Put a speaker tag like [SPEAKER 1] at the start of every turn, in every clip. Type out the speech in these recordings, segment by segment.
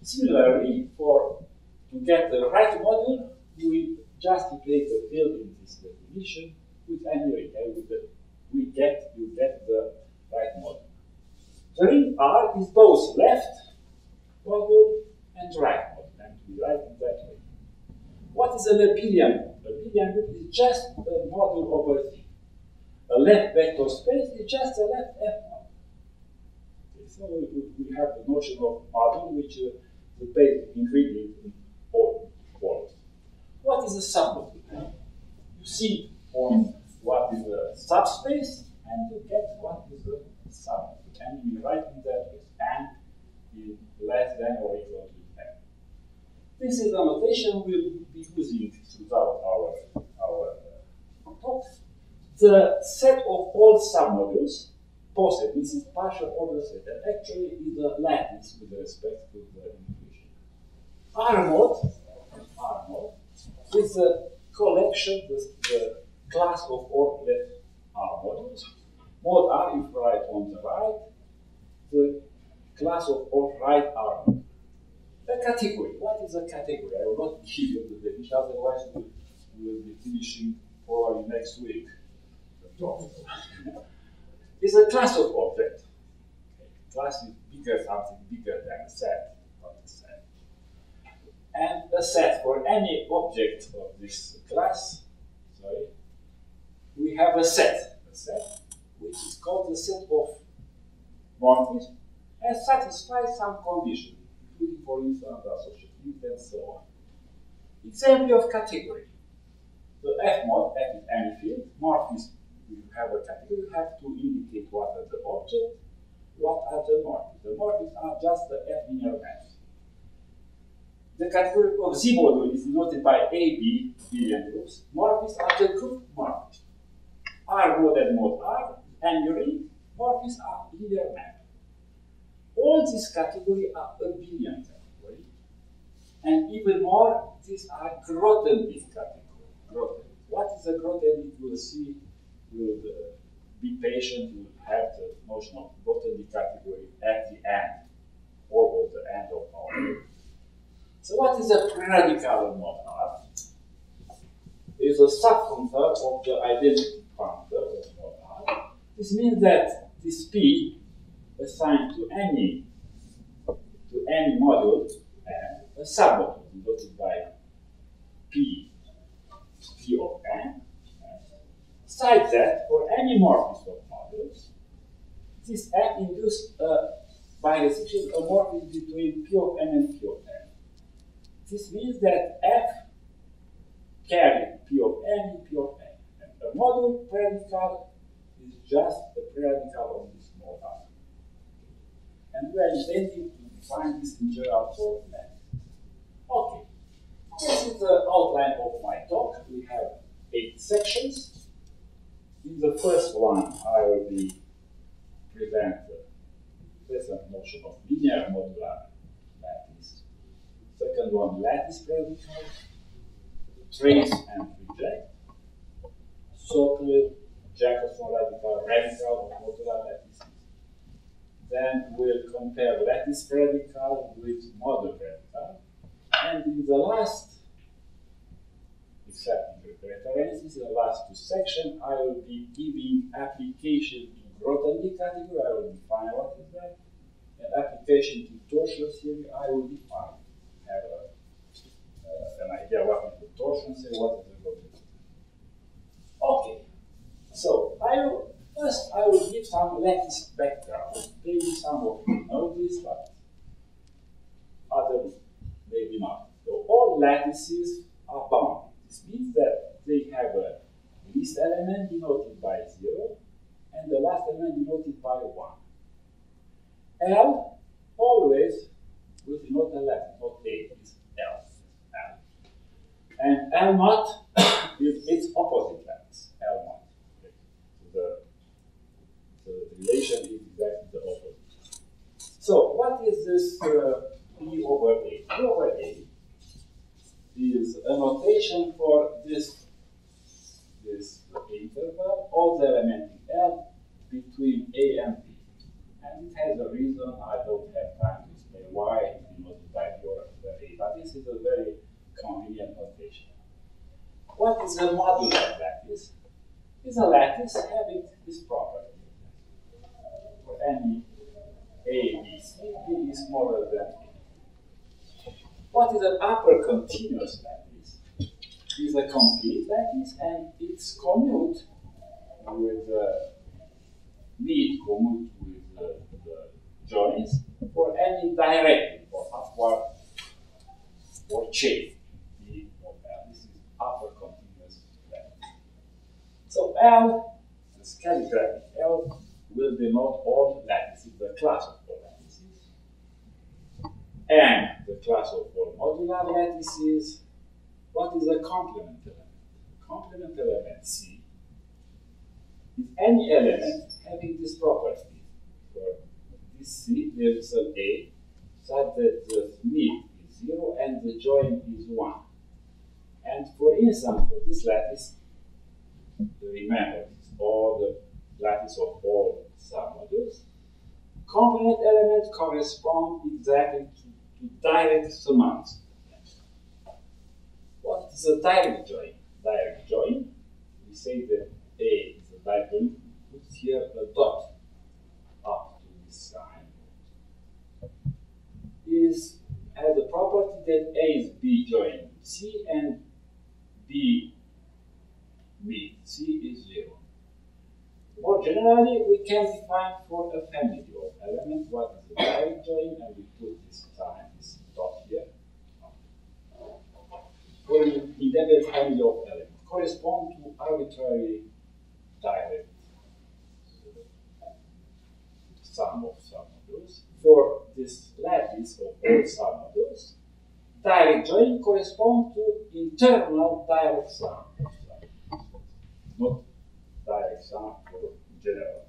[SPEAKER 1] Similarly, to get the right module, we just replace the field in this definition with any ring, and you get the right module. The ring R is both left module and right module, and we write in that way. What is an abelian group? Abelian group is just a module over Z. A left vector space is just a left F module. Okay, so we have the notion of module, which is the basic ingredient in all forms. What is a submodule? You see on what is a subspace, and you get what is a submodule. And we write in that way, and in less than or equal to n. This is a notation we'll be using throughout our talk. The set of all submodules, positive, this is partial order set, and actually is a lattice with respect to the intuition. R mod is a collection, the class of all left R modules. Mod R, if right on the right, the class of all right R modules. A category. What is a category? I will not give you the definition, otherwise we will be finishing probably next week. It's a class of objects. Class is bigger, something bigger than a set, not a set. And a set for any object of this class, we have a set which is called the set of martes and satisfies some condition, including, for instance, associativity and so on. Example of category. The F mod, F is any field, martes, if you have a category, you have to indicate what are the objects, what are the martes. The martes are just the F linear maps. The category of Z module is denoted by AB billion groups. Martes are the group martes. R mod and mod R, and ring, martes are linear map. All these categories are abelian category, and even more, these are Grothendieck category. Grothendieck. What is a Grothendieck? You will see. You will be patient. You will have the notion of Grothendieck category at the end, or at the end of our work. So, what is a preradical mod R? It is a subfunctor of the identity functor of mod R. This means that this P assigned to any module and a submodule denoted by P of n. Besides that, for any morphism of modules, this F induces by restriction a morphism between P of n and P of n. This means that F carries P of n and P of n. And a module preradical is just a preradical of this mod R. And we are intending to define this in general for lattices. Okay. This is the outline of my talk. We have 8 sections. In the first one, I will be present the present notion of linear modular lattice. Second one, lattice predicals, trace and reject, circle, Jacobson radical of modular lattices. Then we'll compare lattice predical with model predical. And in the last, except in the references, in the last 2 sections, I will be giving application to Grothendieck category. I will define what is that. And application to torsion theory, I will define. Have an idea what is the torsion theory, what is the Grothendieck. Okay. So first I will give some lattice background. Maybe some of you know this, but others maybe not. So all lattices are bounded. This means that they have a least element denoted by 0 and the last element denoted by 1. L always will denote a lattice, not A, it's L. And L naught is its opposite lattice, L naught. Okay. So the relation is exactly the opposite. So what is this P over A? P over A is a notation for this interval of the element in L between A and B. And it has a reason. I don't have time to explain why it's denoted by is a modular lattice? It's a lattice having this property. For any A, B, C, B is smaller than A. What is an upper continuous lattice? It's a complete lattice and its commute with commute with the joints for any direction or upward or chain. This is upper continuous lattice. So L, the calligraphic L, will denote all lattices, the class of all lattices. And the class of all modular lattices. What is a complement element? Complement element C is any element having this property. For this C, there is an A such that the mid is 0 and the join is 1. And for instance, for this lattice, remember, it's all the lattice of all submodules. Complement elements correspond exactly to direct summands. What is a direct join? Direct join, we say that A is a direct join, we put here a dot up to this sign, has the property that A is B join C and B mid C is 0. More generally, we can define for a family of elements what is a direct join, and we put this sign, this dot here. For an indefinite family of elements correspond to arbitrary direct sum of submodules. For this lattice of all submodules, direct join corresponds to internal direct sum. Not direct sum for general.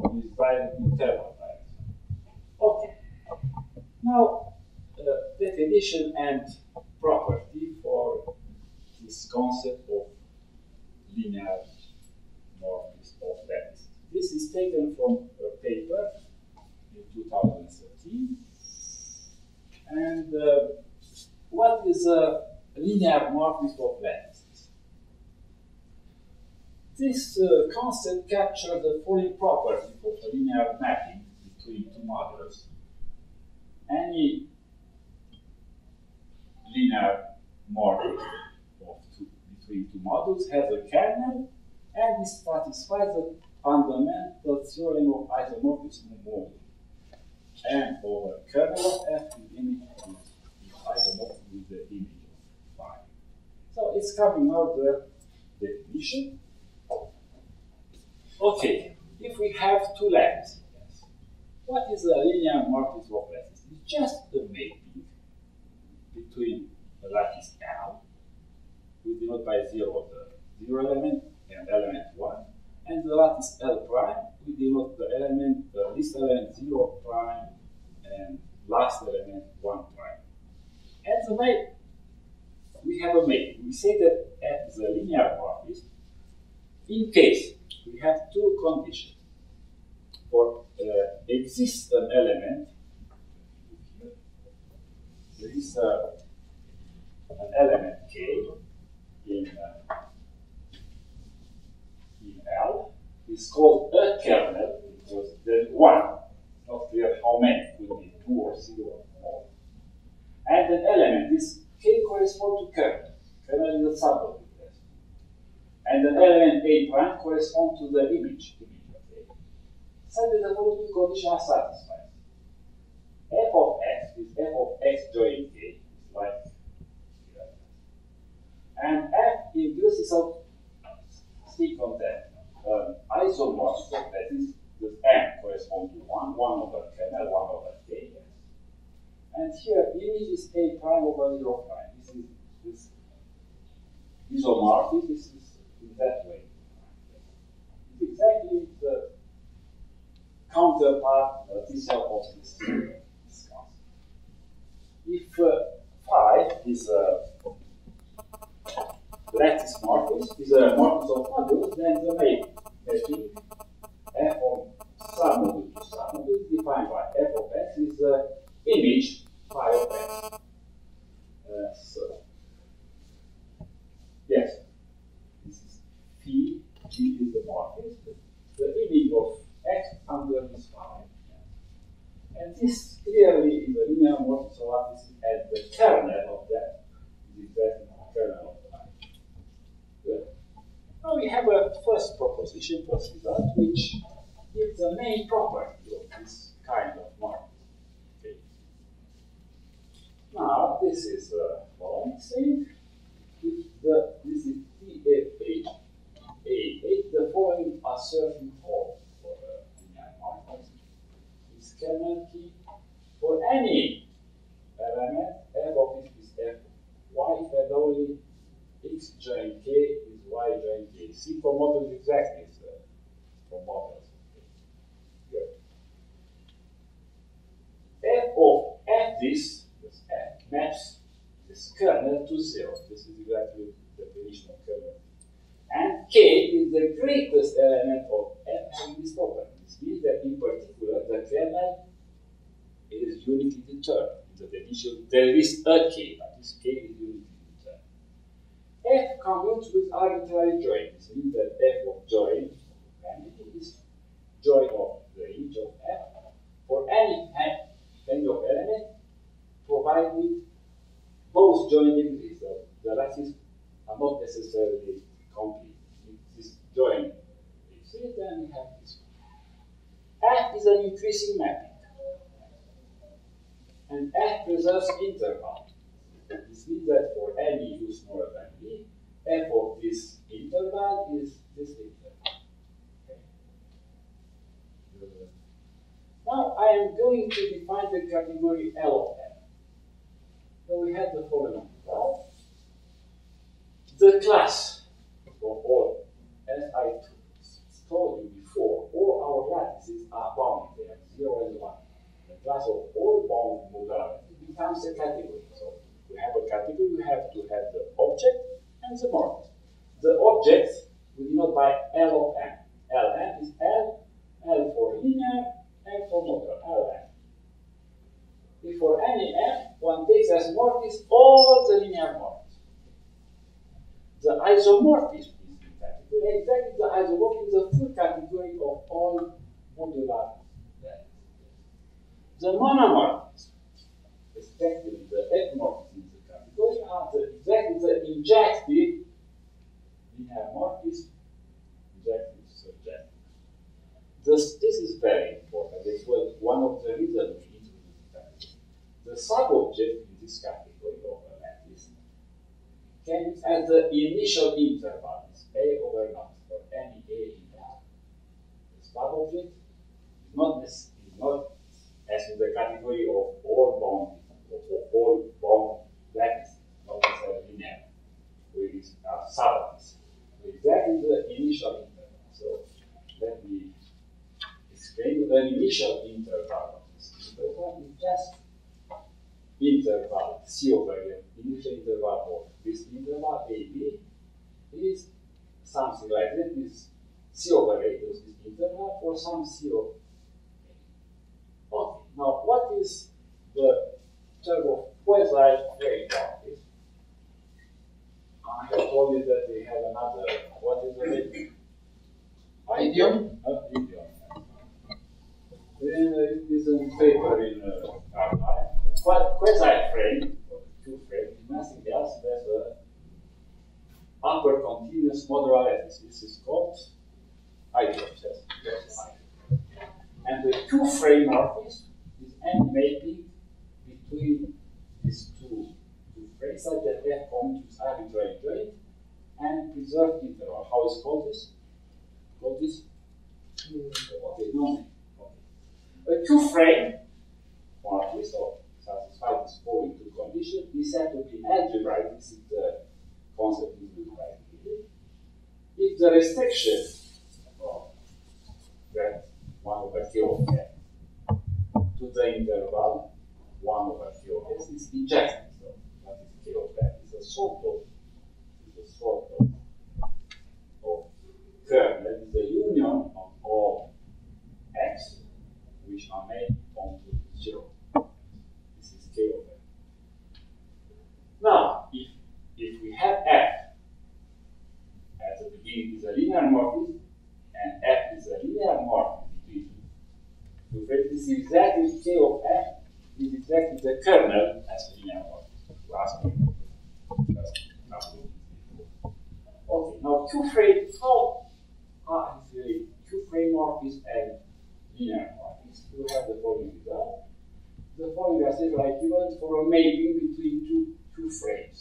[SPEAKER 1] It is direct internal direct sum. Okay. Now, definition and property for this concept of linear morphism of lattice. This is taken from a paper in 2013. And what is a linear morphism of lattices? This concept captures the following property of a linear mapping between two modulars. Any linear morphism between two modules has a kernel and it satisfies the fundamental theorem of isomorphism module. And over kernel of F is image is isomorphic with the image of phi. So it's coming out the definition. Okay, if we have two lattices, what is a linear morphism of lattices? It's just the mapping between the lattice L, we denote by 0 the 0 element and element 1, and the lattice L prime, we denote the element, the least element 0 prime and last element 1 prime. And the map, we have a map. We say that F is a linear morphism in case we have two conditions. For exists an element, there is an element K in L. It's called a kernel because there's one. Not clear how many, could be 2 or 0 or more. And an element, this K corresponds to kernel. Kernel is a submodule. And an element A prime corresponds to the image of A. So that the following two conditions are satisfied. F of X is F of X join K, like here. And F induces of sequence isomorphism, that is, the M corresponds to 1 over kernel, 1 over K. And here, image is A prime over 0 prime. This is this isomorphism, this is in that way. It's exactly the counterpart of this concept. If phi is a lattice morphism, is a morphism of modules, then the mapping F of submodule to submodule is defined by F of X is the image phi of X. So, yes. morphism, the image of X under this phi. And this clearly is a linear morphism, so what is at the kernel of that is exactly the kernel of phi. Good. Now we have a first proposition, first result, which gives the main property of this kind of morphism. Okay. Now this is the following thing. This is TFH. The following assertion holds for the linear morphism. This kernel key for any element f of x is f y if only x join k is y join k. See for models exactly for models. Good. F of f this f maps this kernel to 0. This is exactly the definition of kernel. And k is the greatest element of f having this property. This means that in particular the kernel is uniquely determined. In the definition there is a k, but this k is uniquely determined. F commutes with arbitrary join. This means that f of join is join of the range of f for any range of element provided both joining exist. The lattices are not necessarily complete. If this join exists, then we have this one. F is an increasing mapping. And F preserves interval. This means that for any u smaller than b, f of this interval is this interval. Okay. Now I am going to define the category L of F. So we have the following result. The class of all, as I told you before, all our lattices are bounded. They are 0 and 1. The class of all bound modalities becomes a category. So we have a category, we have to have the object and the morphism. The object we denote by L of M. Lm is L for linear, M for modular, Lm. If for any M, one takes as morphism all the linear morphisms. The isomorphism is the category, exactly the isomorphism is the full category of all modular lattices. The monomorphism, respectively the epimorphism in the category, are exactly the injective linear morphism, injective subjective. This is very important. This was one of the reasons we introduced the category. The subobject in this category of a lattice can as the initial interval is A over naught for any A in R. The subobject is not as in the category of all bound lattices, not necessarily linear, with sublattice. Exactly the initial interval. So let me explain the initial interval of this interval is just interval C over M. Initial interval of this interval AB is something like that. Is C over A is this interval for some C over A. Okay, now what is the term of quasi-frame morphism? I have told you that we have another, what is the name?
[SPEAKER 2] Idiom?
[SPEAKER 1] Idiom. Then there is a paper in Cartel. Quasi-frame, or two-frame, is nothing else than the upper continuous modular lattice. This is called idiom. Yes. And the two-frame morphism is any mapping between these two frames such that they have commutes arbitrary joint and preserved interval. How is called this? Called this? Okay, no name. Okay. A two-frame morphism of satisfy this following two conditions is said to be algebraic. This is the concept used by Academ. If the restriction of that 1 over k of f to the interval 1 over k of s is injected. So what is k of f? Is a sort of curve. That is the union of all x which are made onto 0. This is k of f. Now, if we have f at the beginning is a linear morphism, and is exactly K of F is exactly the kernel as linear morphism. Last week. Okay, now Q-frame, how is the Q-frame morphism and linear morphism? You have the following result. The following result are equivalent for a mapping between two frames.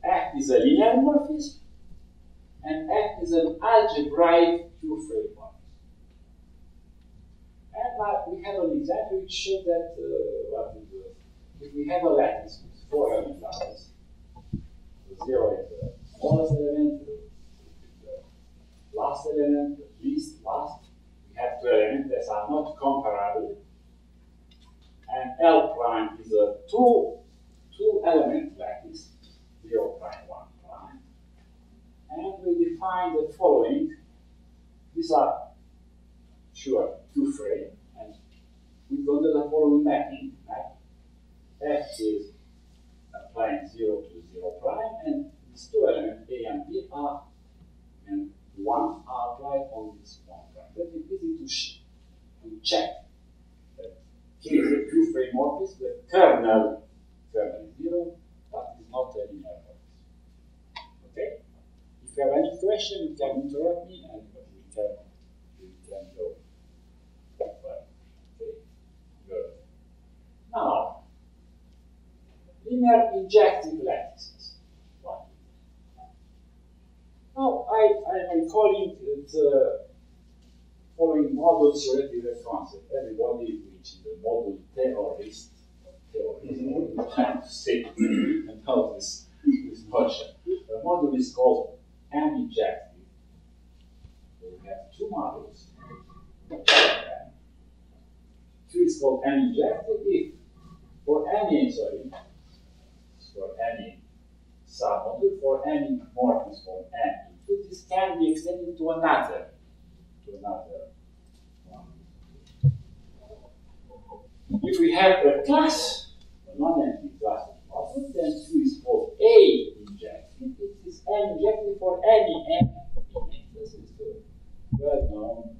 [SPEAKER 1] F is a linear morphism, and F is an algebraic Q-frame morphism. And we have an example which shows that if we have a lattice with 4 element lattice, the 0 is the smallest element, the last element, the least last. We have 2 elements that are not comparable, and L prime is a two element lattice, 0 prime, 1 prime, and we define the following. These are sure Q-frame, and we go to the following mapping. F is applying 0 to 0 prime, and these 2 elements, A and B, and 1 are applied on this 1 prime. That is easy to check that here is a Q-frame morphism, the kernel is 0, but is not a linear morphism. Okay? If you have any question, you can interrupt me, and we can go. Okay, good. Now, linear injective lattices. Now, I'm recalling the following model theoretical concept. Everybody which is a model terrorist, trying to say and how this notion. The model is called M-injective. So we have 2 models. Q is called M-injective if for any submodule, for any morphism for M, this can be extended to another one. If we have a class, a non-empty class of morphism, then Q is called A-injective. It is M-injective for any M. This is the well-known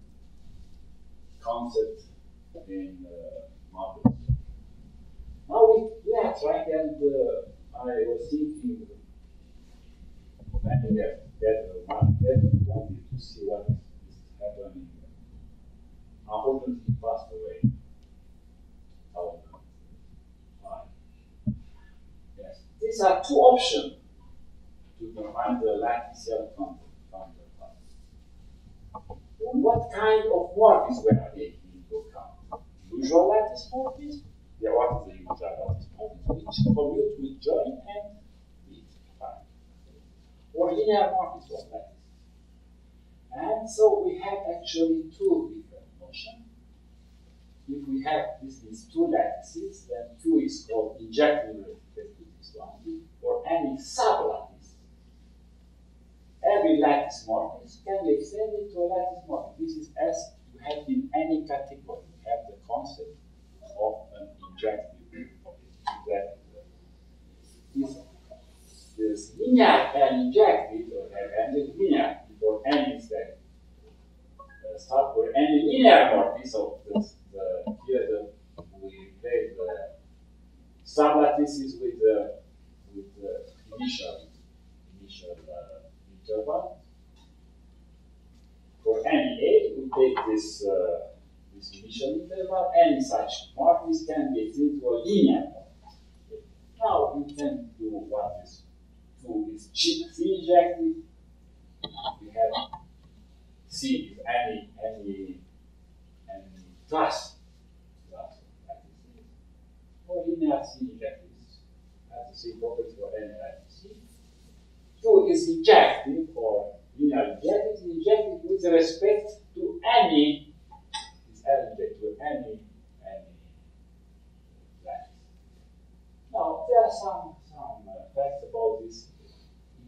[SPEAKER 1] concept in models. Now we are trying, and I was thinking when we have wanted to see what is happening. Unfortunately, passed away. Yes, these are 2 options to define the latticeal counterpart. What kind of morphism we are taking into account? Usual lattice morphism? Yeah, what is the usual lattice morphism? Which commute with join and with prime. Or linear morphism of lattice. And so we have actually 2 different notions. If we have these 2 lattices, then Q is called injective with this one. For any sublattice, every lattice morphism can be extended to a lattice morphism. This is as you have in any category. You have the concept of an injective. This linear and injective, and linear for any step. Start for any linear morphism. So here we play the sublattices with the initial interval. For any A, we take this initial interval. Any such morphism can be extended to a linear morphism. Now we can do what is true is C-injective. We have C is any class or linear C-injectives has the same property for any lattice C. Q is injective or linear injective with respect to any lattice. Now there are some facts about this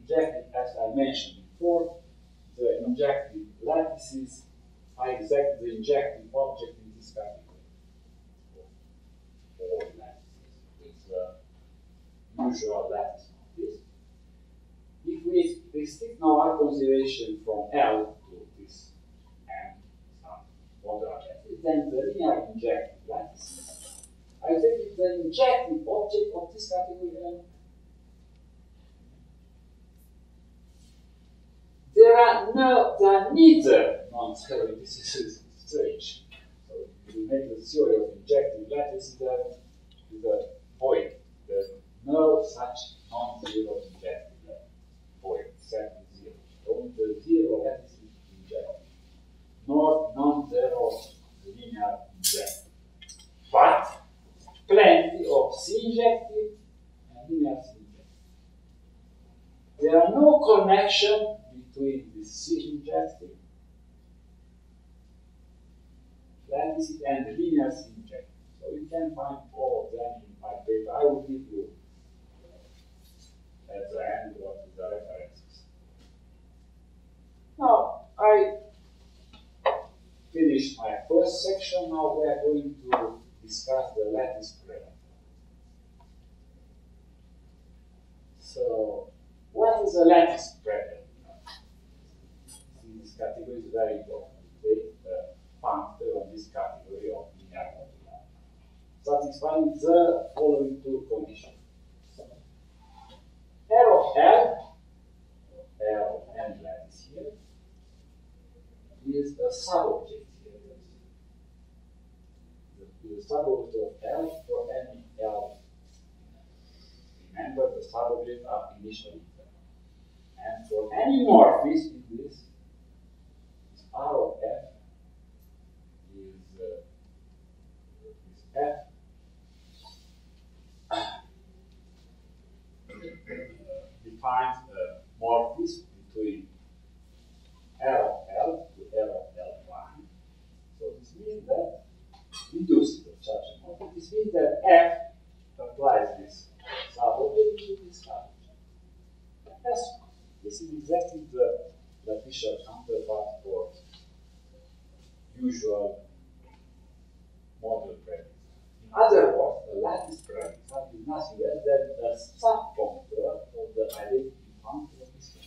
[SPEAKER 1] injective, as I mentioned before. The injective lattices are exactly the injective object in this category. All lattices with usual lattice morphism. If we restrict now our consideration from L to this M, some modular lattice, then injective object of this category. There are neither non-zero. This is strange. So you make the theory of injective lattice that is a void. There's no such non-zero injective void, exactly zero. Only the zero lattice is injective, nor non-zero linear injective. But plenty of C-injective and linear C-injective. There are no connection between the C-injective lattices and the linear C-injective. So you can find all of them in my paper. I will give you at the end what is the references. Now, I finished my first section. Now we are going to discuss the lattice predical. So, what is a lattice predical? This category is very important. Take the functor of this category of linear modular, satisfying the following two conditions. R of L of n lattice here, is a subobject here. The subobject of L for any L. Remember, the subobjects are initial interval. And for any morphism in this, R of F is F defines a morphism between R of L to R of L1. So this means that reduces the such a morphism. This means that F applies this subobject to this subobject. Yes, this is exactly the Latticean counterpart for usual model predicate. In other words, the lattice predicate is nothing else than a subfunctor of the identity functor of this one.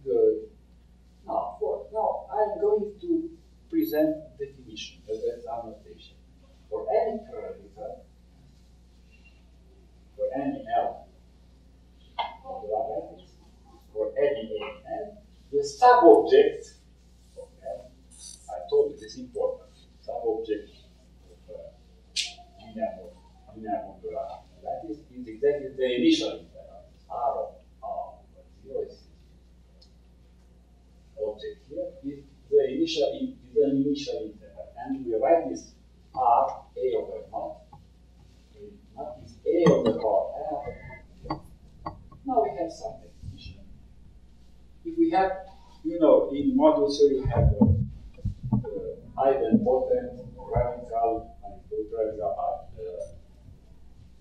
[SPEAKER 1] Good. Now I'm going to present definition as annotation. For any predicate, for any L modular lattice, for any N, the subobject of L, I told you this is important, subobject of linear modular lattice is exactly the initial interval, R of R, 0 is object here is the initial interval, and we write this R A over naught. Naught is A over R. Now we have some definition. If we have, in module theory you have idempotent, radical, and radical.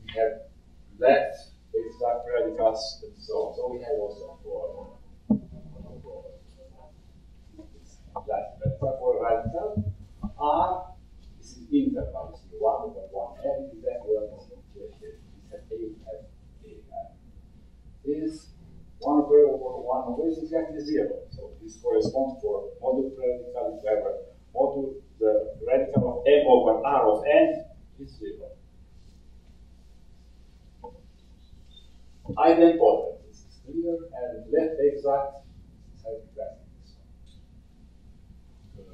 [SPEAKER 1] We have left exact radicals and so on. So we have also for radical R. This is interval. This is 1 over 1n. Exactly what is here. This has A is 1 over 1 over is exactly 0. So this corresponds for module radical is ever module the radical of m over r of n is 0. Idempotent. This is clear, and left exact is exactly this one.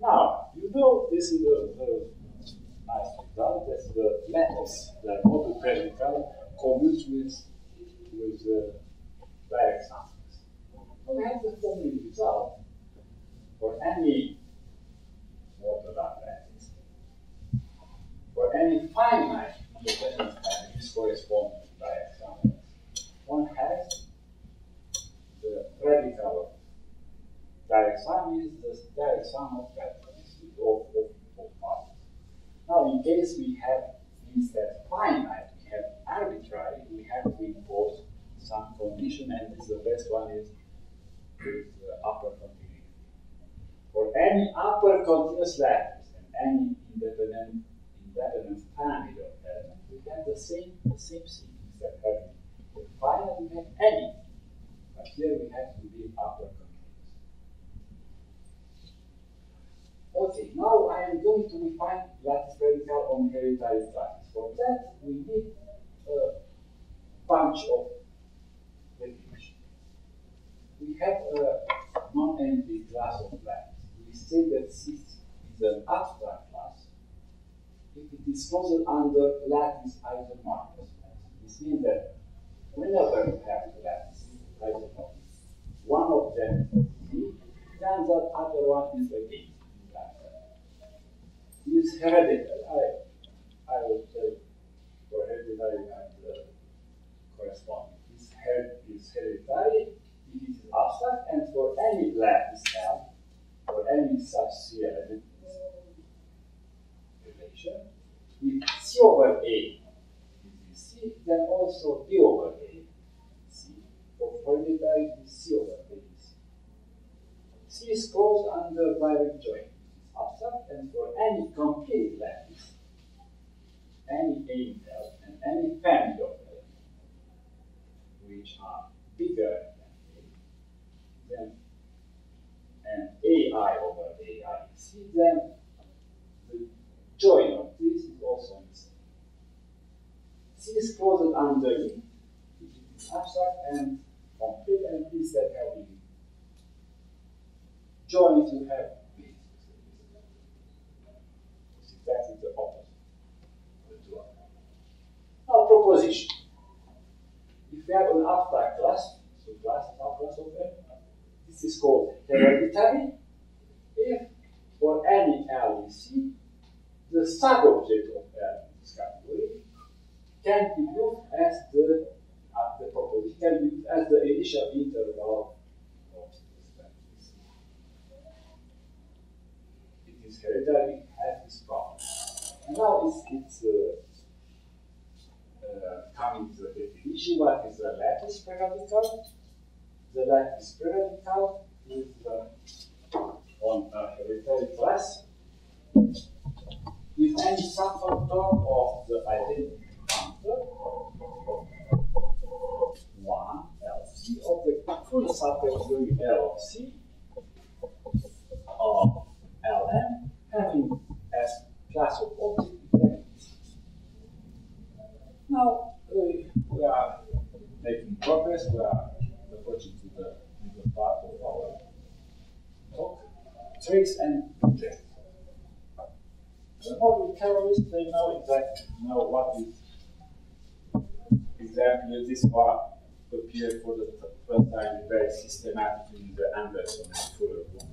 [SPEAKER 1] Now, this is a nice result. That's the lattice, the module radical commutes with direct samples. We have the following result for any modular lattice. For any finite independent lattice corresponding to direct samples, one has the radical of direct sum is the direct sum of radicals of parts. Now, in case we have instead finite, we have arbitrary, we have to impose some condition, and the best one is upper continuity. For any upper continuous lattice and any independent family of elements, we have the same thing. Instead of having the finite, we have any. But here we have to be upper continuous. Okay, now I am going we find lattice predical on hereditary classes. For that, we need a bunch of definitions. We have a non-empty class of lattice. We say that C is an abstract class if it is closed under lattice isomorphism. This means that whenever you have the lattice isomorphism, one of them is C, then the other one is against. Is hereditary. I will tell you for hereditary and corresponding. Is hereditary if it is abstract, and for any lattice L, for any such C element relation, with C over A is C, then also D over A is C. For hereditary, it is C over A is C. C is closed under direct join. Abstract, and for any complete lattice, any A L and any family of elements which are bigger than A, then and AI over AI is C, then the join of this is also in C. C is closed under E, which is abstract and complete, and this that having join to have exactly the opposite. The two are. Now, proposition. If we have an abstract class, so class of M, this is called hereditary. If for any L in C, the subobject of L in this category can be used as the proposition, can be used as the initial interval of this matrix. It is hereditary. Has this problem. And now it's coming to the definition. What is a lattice preradical? The lattice preradical is on a hereditary class with any subfactor of the identity factor 1 LC of the full subcategory L of C of Lm having as class of object identities. Now we are making progress. We are approaching to the middle part of our talk. Trace and project. The model theorists, they know what is exactly this part appeared for the first time very systematically in the Anderson and Fuller book.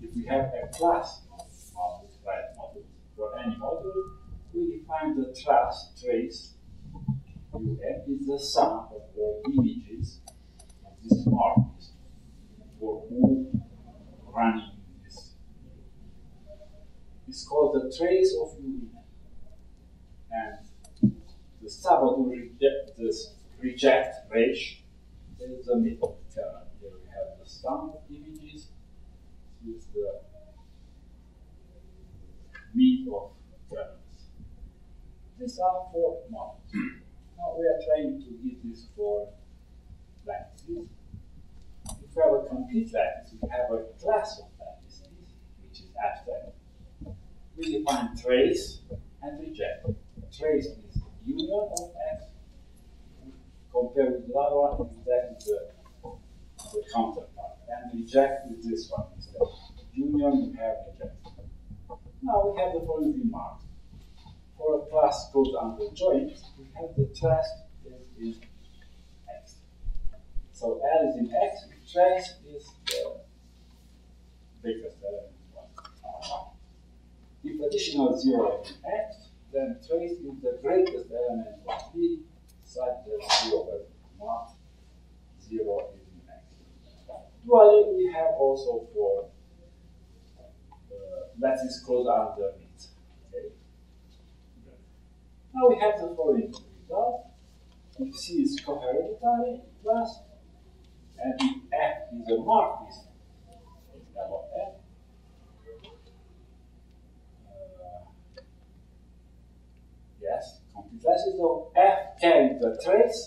[SPEAKER 1] If we have a class of models, right models, for any model, we define the trace UN is the sum of all images of this martes for all running this. It's called the trace of UN. And the subordinate reject ratio is the middle term. Here we have the sum of images with the mean of terms. These are 4 models. Now we are trying to give these 4 lattices. If we have a complete lattice, we have a class of lattices, which is abstract. We define trace and reject. Trace is union of X. Compared with the other one, exactly the counterpart. And reject is this one instead. Union, we have reject. Now we have the following remark. For a class code under joint, we have the trace is in X. So L is in X, trace is the biggest element. If additional 0 is in X, then trace is the greatest element of B, such that 0 over not 0 is in X. Dually, we have also for lattice closed under it. Okay. Now we have the following result. If C is cohereditary class, and if F is a martes of F, yes, complete classes of F carry the trace,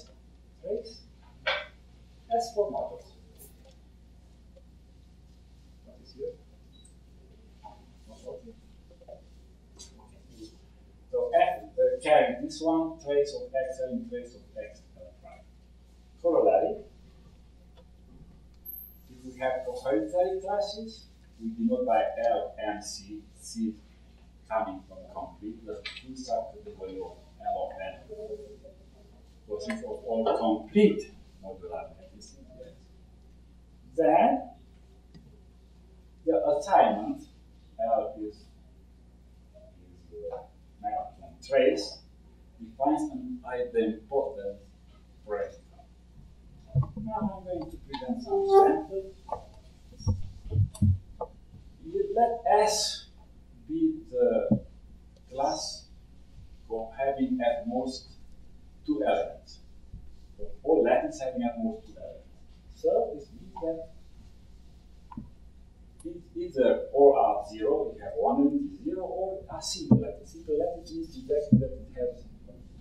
[SPEAKER 1] as for models. What is here? carrying this one, trace of x and trace of x prime. Corollary, if we have coheritary classes, we denote by L and C, C coming from complete, the two subcategory of L of N, consist of all complete modular lattices. Then, the assignment, L is Malcolm trace, defines an idempotent predical. Now I'm going to present some examples. Let S be the class of having at most two elements. So all lattices having at most two elements. So this means that either all are zero, you have one element is zero, or are simple lattice. Simple lattice means exactly that it has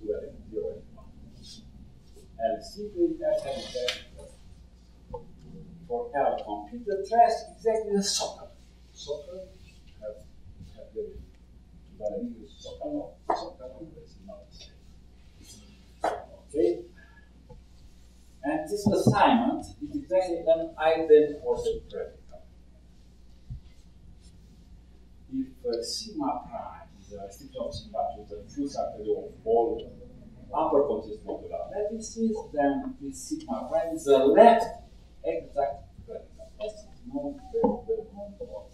[SPEAKER 1] two elements, 0 and 1. And simply as having that for L complete, the trace exactly the soccer. Soccer have the value soccer, no, soccer is not the same. Okay? And this assignment is exactly an idempotent predical. If sigma prime is a restriction of sigma to the full subcategory of all upper consist modular lattices, then this sigma prime is the left exact predical. That's known very known for.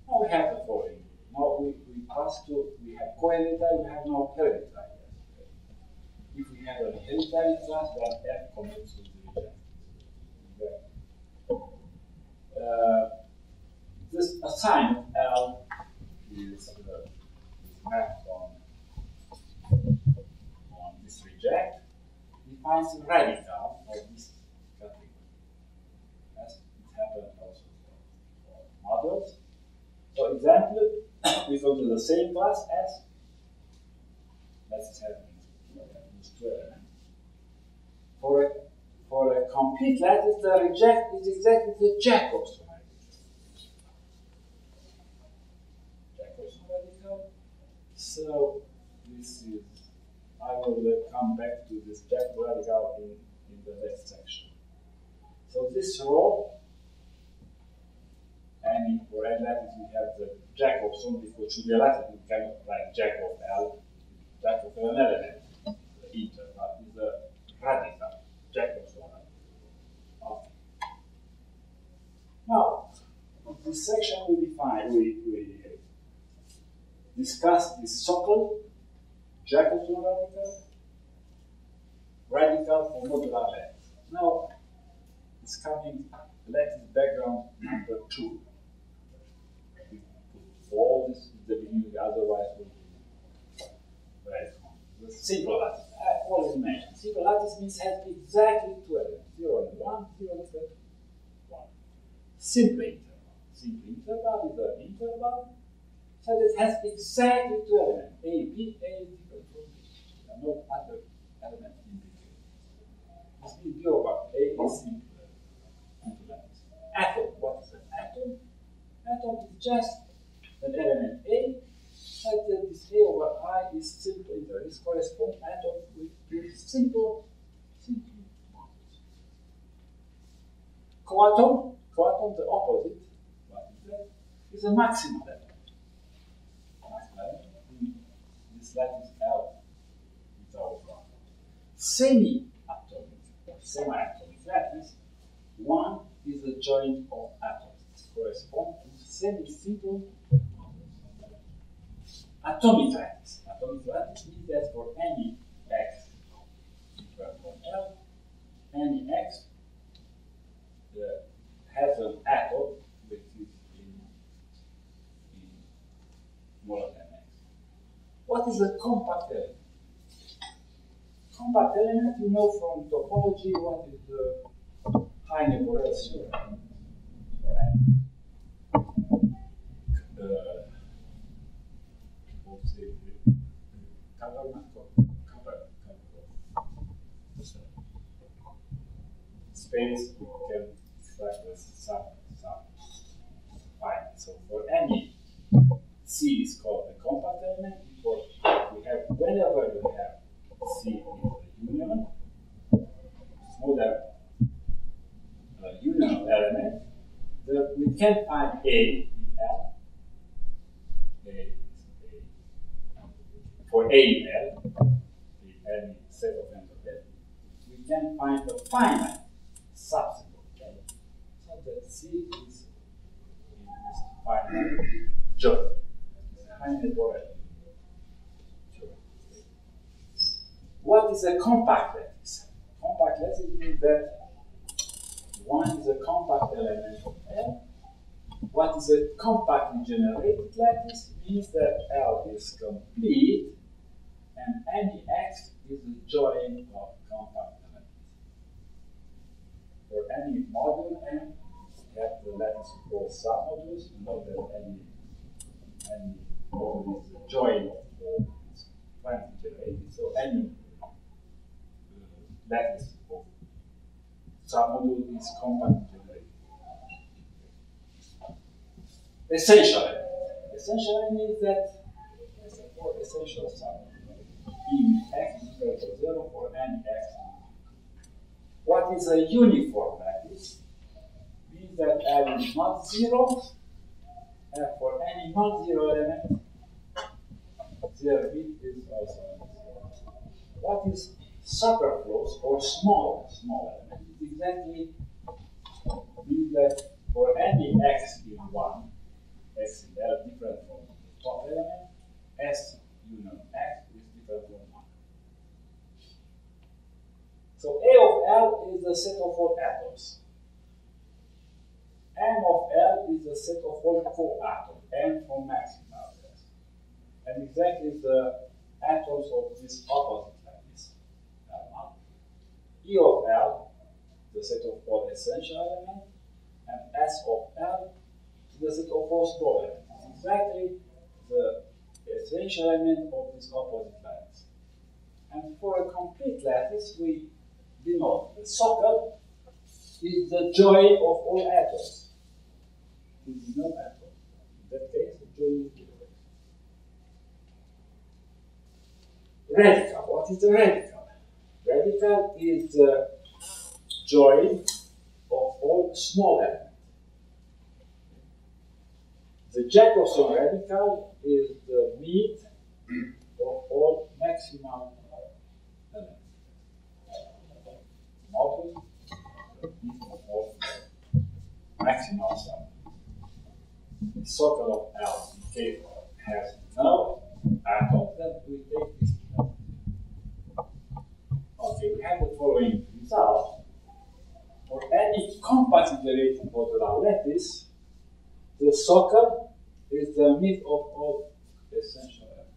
[SPEAKER 1] Now we have the following. Now we pass to, we have coheritary, we have now hereditary. If we have a hereditary class, then F commits to the reject. This assignment L is mapped on this reject, defines the radical of this category. As it happened also for models. For example, we go to the same class as, let's have these two elements. For a complete lattice, the reject is exactly the Jacob's radical. So this is, I will come back to this Jacob's radical in the next section. So this row, and for n lattice we have the Jacob's only for should be a lattice, we cannot write Jacob L, Jacob for an element. The interval is a radical, Jacob's one. Okay. Now, in this section we define, we discuss this Sokol, Jacob's radical for modular lattice. Now, it's coming lattice background number 2. We put all this in the beginning, otherwise it will be very common. The simple lattice, I already mentioned. Simple lattice means has exactly two elements, 0 and 1, 0 and 1. Simple interval. Simple interval is an interval so that it has exactly two elements, A, B, A is different from B. There are no other elements in between. This means B over A is simple. Atom. What is an atom? Atom is just an element A, such that this A over I is simple interval. This corresponds atom with simple modules. Coatom, the opposite, what is that? Is a maximal element. This lattice L is our problem. Semi-atomic or semi-atomic lattice, one is a joint of atoms. It corresponds to semi-simple atomic lattice. Atomic lattice means that for any x equal to L, any x has an atom which is in more than x. What is a compact element? Compact element, you know from topology what is the Heine Borel theorem. Space we can extract as some fine. So for any C is called a compact element, for whenever you have C in the union, smaller union element, we can find A in L. For A in L, any set of n of L, we can find a finite subset of L. So that C is in this finite joint. Finite word. What is a compact lattice? Compact lattice means that one is a compact element of L. What is a compactly generated lattice means that L is complete and any X is a join of compact elements. For any module M, we have the lattice of all submodules. You know that any module is a join of all finitely generated. So any lattice of submodule is compactly generated. Essential element. Essential element means that for essential submodule, even X is equal to 0 for any X. What is a uniform lattice? Means that L is not 0, and for any non-zero element, their bit is also 0. What is superfluous or small element? It exactly means that for any X in 1, X in L different from the top element, S union X is different from 1. So A of L is the set of all atoms. M of L is the set of all co-atoms, M from maximal S. And exactly the atoms of this opposite lattice. E of L, the set of all essential elements, and S of L is the set of all small elements. It's exactly the essential element of this opposite lattice. And for a complete lattice, we denote the socle is the join of all atoms. There is no atom. In that case, the join is 0. Radical. What is the radical? Radical is the join of all small elements. The Jacobson radical is the mean of all maximal elements. Model the mean of all maximal sum. The socle of L in case has no atom, then we take this. Okay, we have the following result. For any compactly generated modular lattice, the socle is the mean of all essential elements.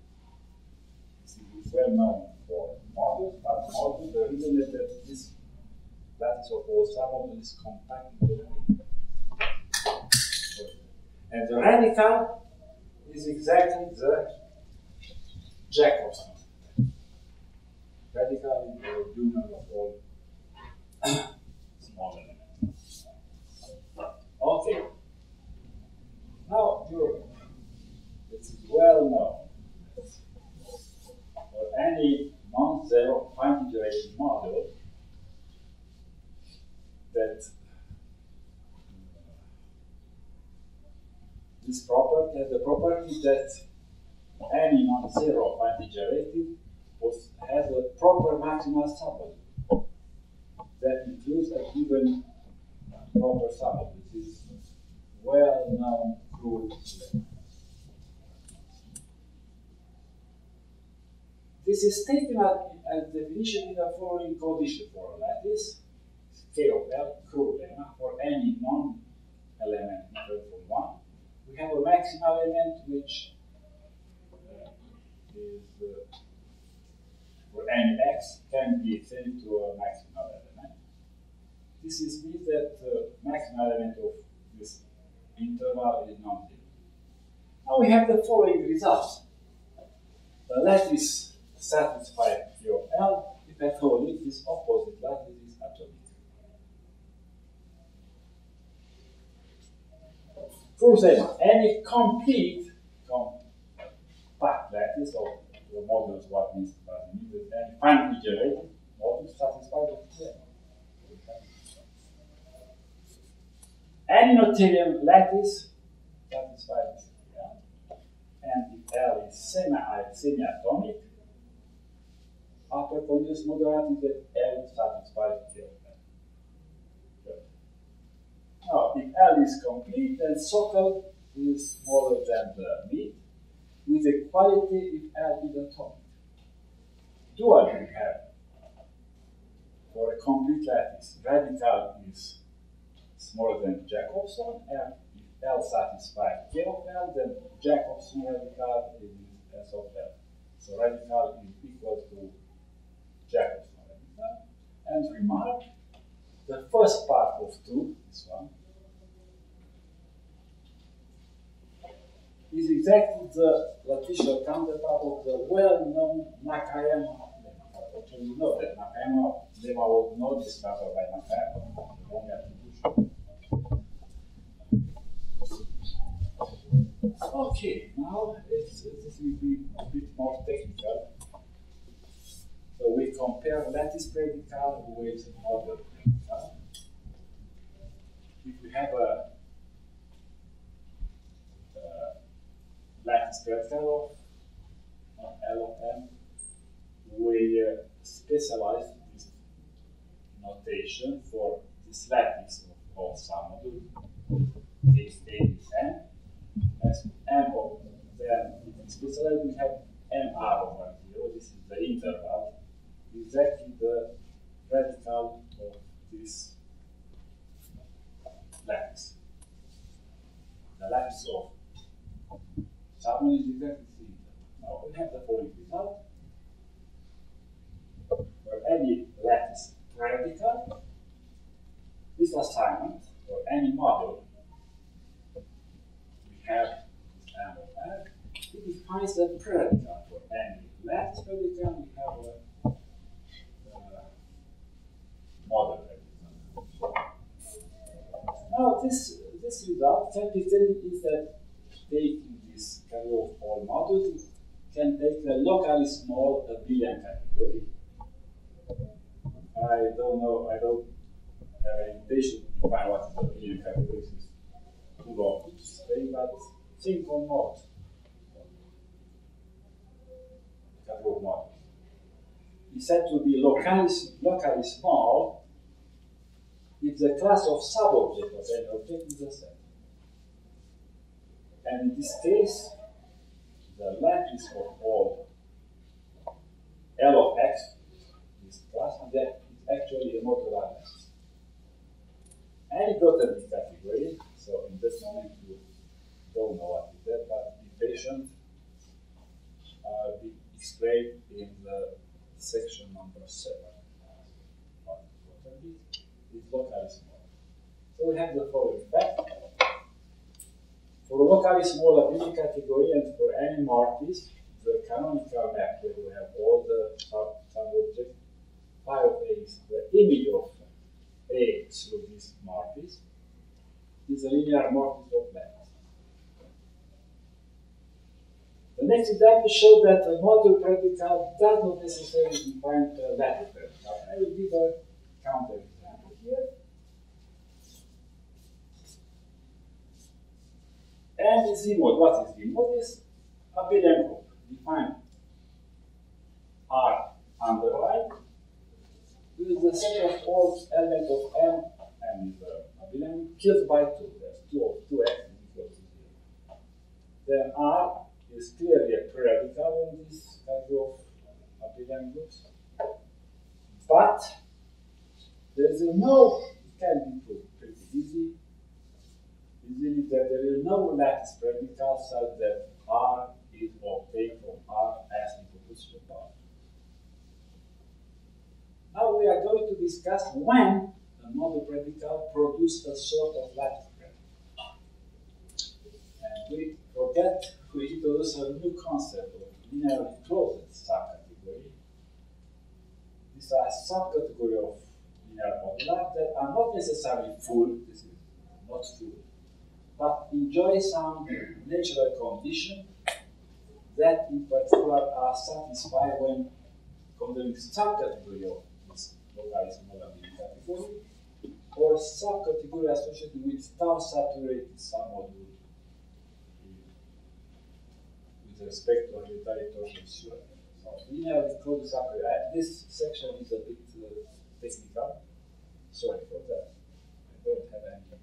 [SPEAKER 1] This is well known for modules, but modules, the reason is that this lattice of all submodules is compactly generated. And the radical is exactly the Jacobson. Radical is the union of all small elements. Okay. Now, this is well known. For any non-zero finitely generated module, that this property has the property that any non-zero finitely generated has a proper maximal submodule that includes a given proper submodule. This is well-known proof. This is taken as definition in the following condition for a lattice: K of L, crude lemma, for any non-element equal from 1. We have a maximal element which is for any X can be extended to a maximal element. This means that the maximal element of this interval is non-zero. Now we have the following results. The lattice satisfies Q of L if at all this opposite lattice is atomic. Proof that any complete compact lattice of the modulus, what means that and finally generated modulus satisfied the theorem. Any Notarian lattice satisfies this theorem, and if L is semi-atomic, after continuous modularity that L satisfies the theorem. Now, if L is complete, then socle is smaller than the mid, with equality if L is atomic. Dually, we have, for a complete lattice, radical is smaller than Jacobson, and if L satisfies K of L, then Jacobson radical is S of L. So radical is equal to Jacobson radical. And remark, the first part of 2, this one, is exactly the latticeal counterpart of the well-known Nakayama lemma. Actually, you know that Nakayama lemma was not discovered by Nakayama, only attribution. Okay, now this will be a bit more technical. So we compare lattice predical with modular predical. If we have a lattice predical of L of M, we specialize this notation for this lattice of some module, case A is M. As M of then in specialized we have MR over here. This is the interval, exactly the radical of this lattice. The lattice of Salón is exactly the interval. Now we have the following result. For any lattice predical, this assignment for any module, we have M of R. It defines the predical for any lattice predical. We have a model predical. Now this result can be taken is that taking this category of all modules can take a locally small abelian category. I don't have an invitation to define what is the abelian category. It's too long to say, but think on mod. Category of modules. It's said to be locally small if the class of subobject of any object is a set. And in this case, the lattice of all L of X is class, and that is actually a modular lattice. Any Grothendieck category, so in this moment you don't know what is that, but be patient, be explained in the section number 7. Grothendieck is locally small. So we have the following fact. For locally small abelian category and for any martes, the canonical map where we have all the sub-objects, phi of A is the image of A through this martes, is a linear martes of lattice. The next example shows that a module predical does not necessarily define a lattice predical. I will give a counter example here. And Z mod. What is Z mod? Is abelian group. Define R underline with the set of all elements of M and abelian killed by 2. There's 2x equals to 0. Then R is clearly a predical in this category of abelian groups. But there is no, it can be proved pretty easily that there is no lattice predical such that R is obtained from R as equal to R. Now we are going to discuss when a model predical produces a sort of lattice predical. And we forget to introduce a new concept of linearly closed subcategory. These are subcategory of linear modular that are not necessarily full. This is not full, but enjoy some natural condition that in particular are satisfied when considering subcategory of this logarithm category, or subcategory associated with tau saturated submodule with respect to hereditary torsion sure. So linearly closed subcategory. This section is a bit technical. Sorry for that. I don't have anything to.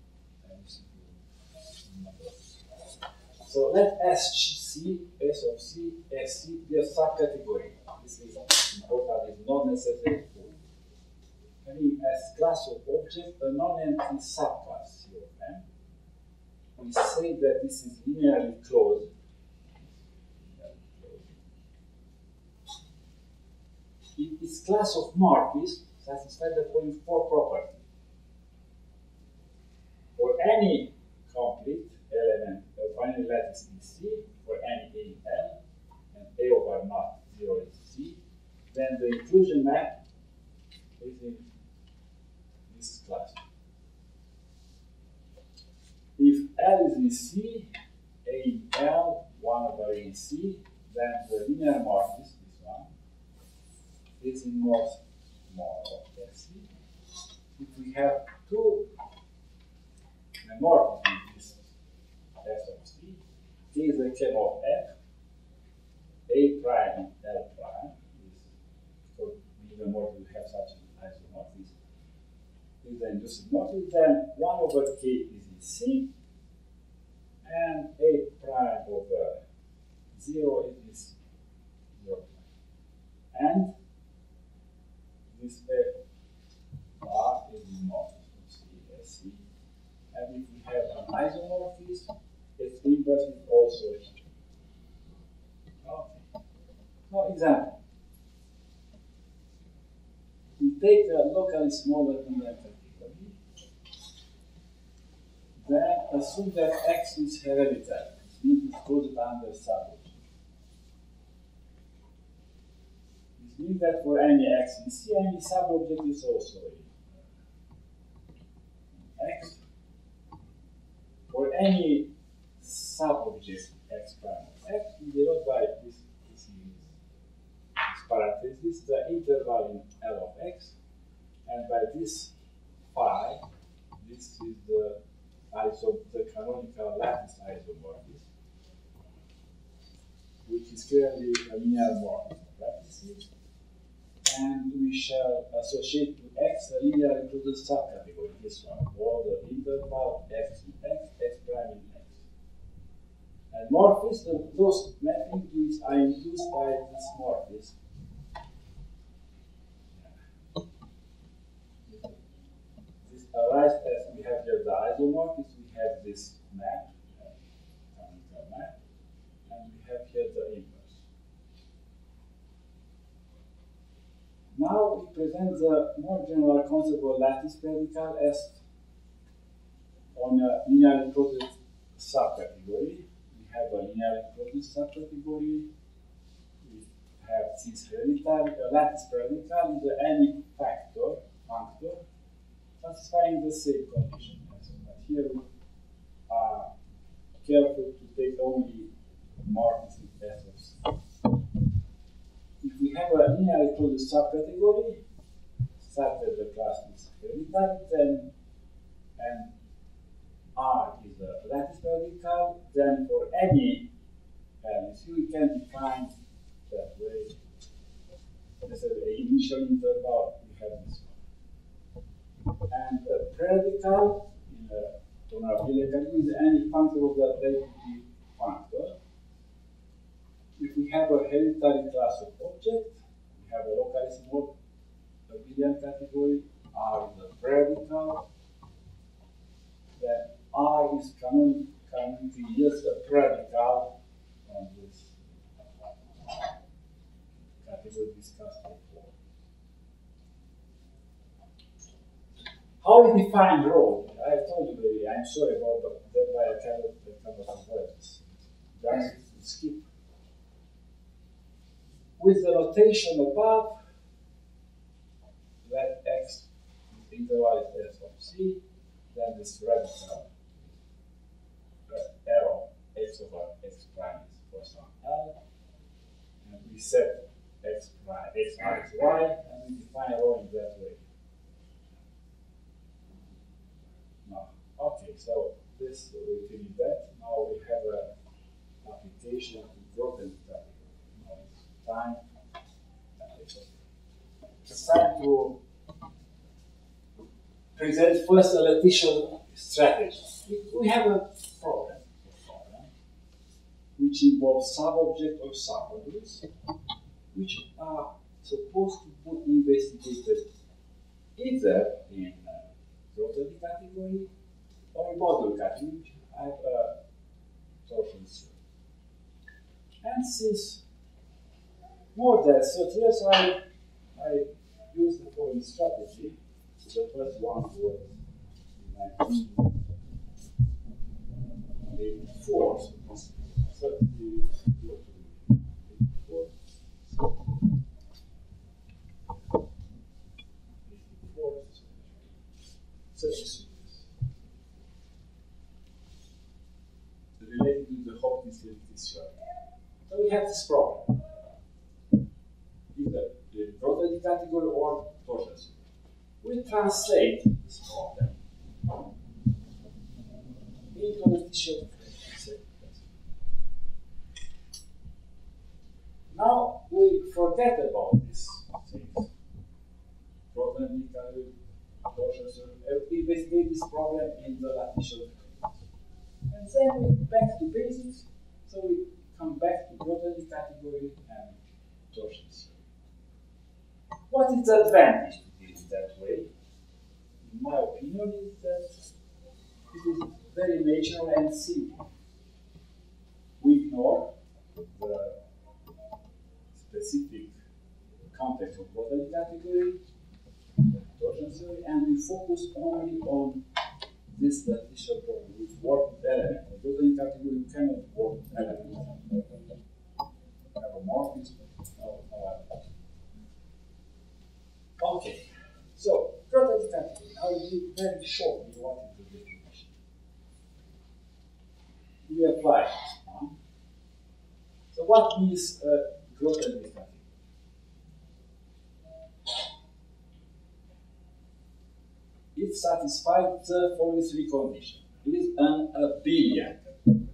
[SPEAKER 1] So let SC, S of C, SC be a subcategory. This is important, is not necessary for having as class of object a non-empty subclass C of M. We say that this is linearly closed. If this class of martes satisfies the following four properties. For any complete element of any lattice in C, for any A in L, and A over naught 0 is C, then the inclusion map is in this class. If L is in C, A in L, 1 over A in C, then the linear martes, this one, is in north more of SC. If we have two morphisms in this S of C, K is a K of F, A prime and L prime is, for even more we have such an isomorphism, is the induced morphism, then 1 over K is in C, and A prime over 0 is 0 prime. And this F bar is in morphism C, SC. And if we have an isomorphism, its inverse is also here. Okay. Now, example. We take a locally smaller linear category, then assume that X is hereditary. This means it's coded under subobject. This means that for any X in C, any subobject is also X. For any subobject X prime of X, we denote by this parenthesis the interval in L of X, and by this phi, this is the canonical lattice isomorphism, which is clearly a linear morphism of lattices, and we shall associate to X a linear included subcategory, this one, or the interval X in X, X prime in X. And morphism, those mappings are induced by this morphism. This arises as we have here the isomorphism, we have this map, canonical map, and we have here the inverse. Now we present the more general concept of lattice predical as on a linearly closed subcategory. We have a linearly closed subcategory. We have this hereditary. A lattice predical is any functor satisfying the same condition. But here we are careful to take only morphism S of C. If we have a linearly closed subcategory, such that the class is hereditary, then and R is a lattice predical, then for any LSU we can define that way. This is an initial interval, we have this one. And a predical in a Toma Albu category is any functor of the identity functor. If we have a hereditary class of object, we have a locally small abelian category, R is a predical, then R is canonically just a predical on this category discussed before. How we define rho? I told you already, I'm sorry about that, why I cannot avoid this. Just skip. With the notation above, let X is interval is S of C, then this radical arrow X over X prime is for some L, set x prime, x, y, and we define rho in that way. Now, okay, so this we finish that. Now we have an application to Grothendieck. Now it's time. It's time to present first a latticeal strategy. We have a problem which involves sub-object or sub-modules, which are supposed to be investigated either in Grothendieck category or in modular category, which have a torsion theory. And since more than 30 years, I used the following strategy. The first one was in 1984. Related to the Hopkins theory. So we have this problem. Either the Grothendieck category or torsion theory. We translate this problem into a latticeal. Now we forget about these things. Grothendieck category, torsion theory. We investigate this problem in the latticeal. And then we back to basics. So we come back to Grothendieck category and torsion theory. What is the advantage to do it that way? In my opinion, is that it is very natural and simple. We ignore the specific context of Grothendieck category, torsion theory, and we focus only on this latticeal problem with warped element. In Grothendieck category, you cannot warp element. Have a morphism. Okay, so Grothendieck category. I will be very shortly what is the definition. We apply it. So what means Grothendieck category? It satisfies the following three conditions. It is an abelian. You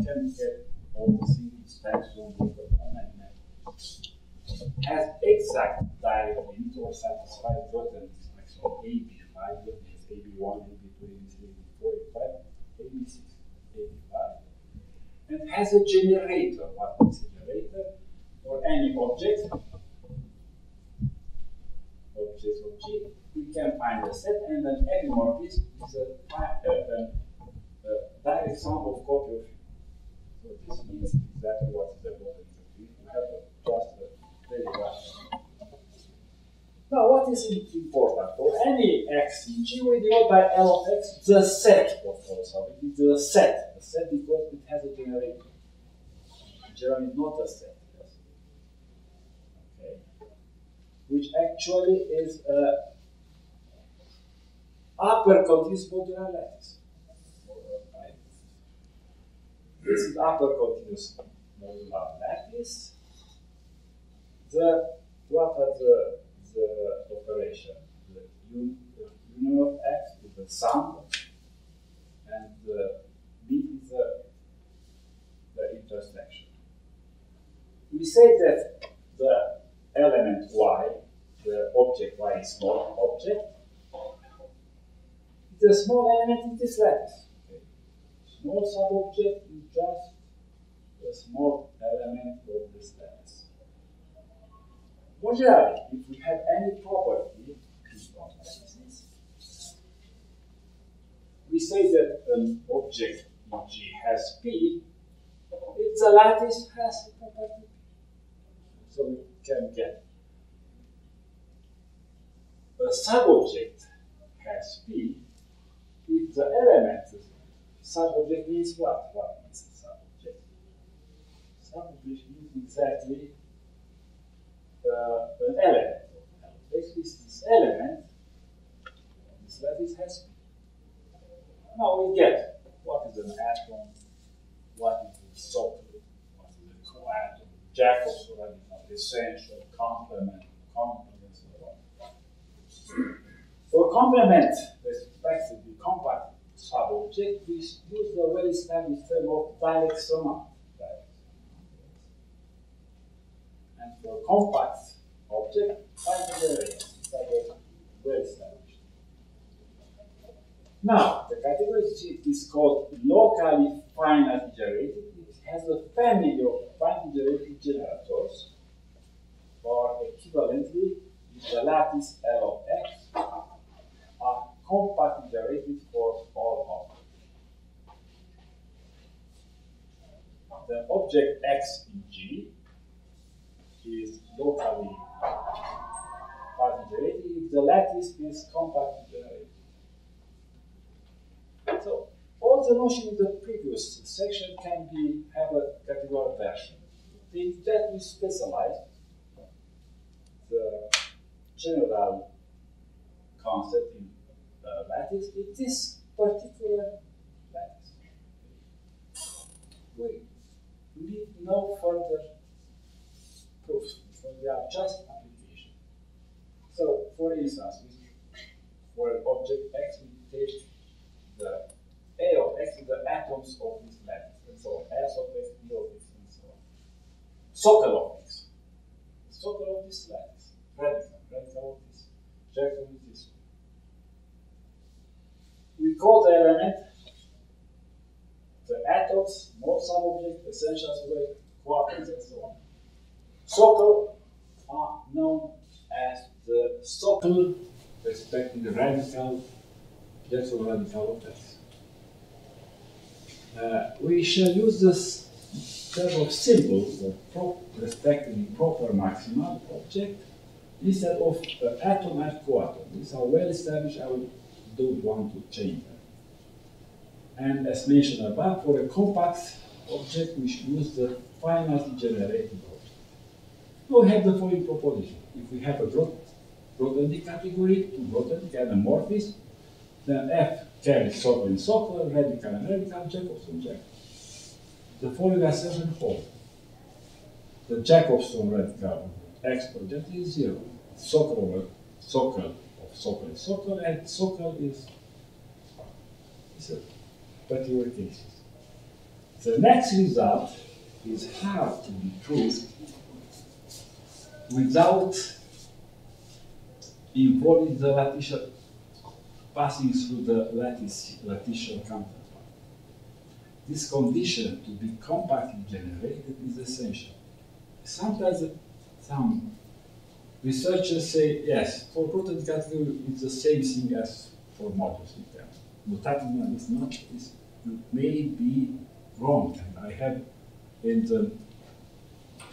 [SPEAKER 1] can get all the things spectrum with the has exact direct limit or satisfies Grothendieck maximum AB5, AB1, AB2, AB3, AB4, AB5, AB6, AB5, and has a generator. What is a generator? For any object of G, we can find a set, and an epimorphism is a direct sum of copy of. So this means exactly what is the Grothendieck. We have just a very rational. Now, what is important? For any x in G, we divide by L of x the set of those. It is the set because it has a generator. Generally, not a set. Yes. Okay. Which actually is a upper continuous modular lattice. This is upper continuous modular lattice. What are the operation? The union of x is the sum, and the B is the intersection. We say that the element y, the object y is small object. It's a small element in this lattice. Okay. Small subobject is just a small element of this lattice. Modularly, if we have any property, we say that an object in G has P if the lattice has a property P. So we can get a subobject has P if the element subobject means what? What means a subobject? Subobject means exactly an element. Basically, this element, this lattice has P. Now we get what is an atom, what is a subgroup, what is a coatom, complement respectively compact subobject, we use the well-established term of direct sum. And for compact object, find the variance. That was well established. Now, the category G is called locally finitely generated. It has a family of finitely generated generators, or equivalently, if the lattice L of X are compactly generated for all objects. The object X in G is locally finitely generated if the lattice is compactly generated. So all the notion in the previous section can have a categorical version. That we specialize the general concept in lattice. It is particular lattice. We need no further proofs. They are just application. So, for instance, for an object X, we take the A of X is the atoms of this lattice, and so on. S of X, B of X, and so on. Socle of X. The socle of this lattice. Radical of this. Jacob of this. We call the element the atoms, more subobject, essentials, weight, quarters, and so on. Socle are known as the socle respecting the radical. That's a radical of X. We shall use this term of symbols, respectively proper maximal object, instead of atom and coatom. These are well established. I don't want to change them. And as mentioned above, for a compact object, we should use the finitely generated object. We have the following proposition. If we have a Grothendieck category, two Grothendieck and a morphism, then F carries socle and socle, radical and radical, Jacobson Jacob. The following assertion holds. The Jacobson radical X project is 0. Socle of socle is socle, and socle is a particular case. The next result is hard to be proved without involving the lattice passing through the latticeal counterpart. This condition to be compactly generated is essential. Sometimes some researchers say, yes, for Grothendieck category it's the same thing as for modulus in terms. Notational is not, it may be wrong. And I have in the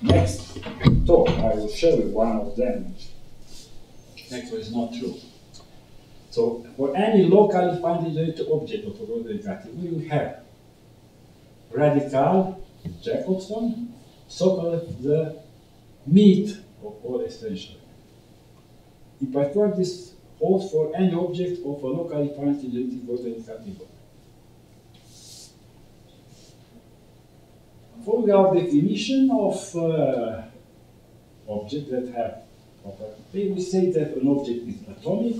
[SPEAKER 1] next talk, I will show you one of them. Next one is not true. So for any locally finitely generated object of a Grothendieck category, we have radical, Jacobson, so-called the meat of all essential. In particular, this holds for any object of a locally finitely generated Grothendieck category. Following our definition of objects that have property, we say that an object is atomic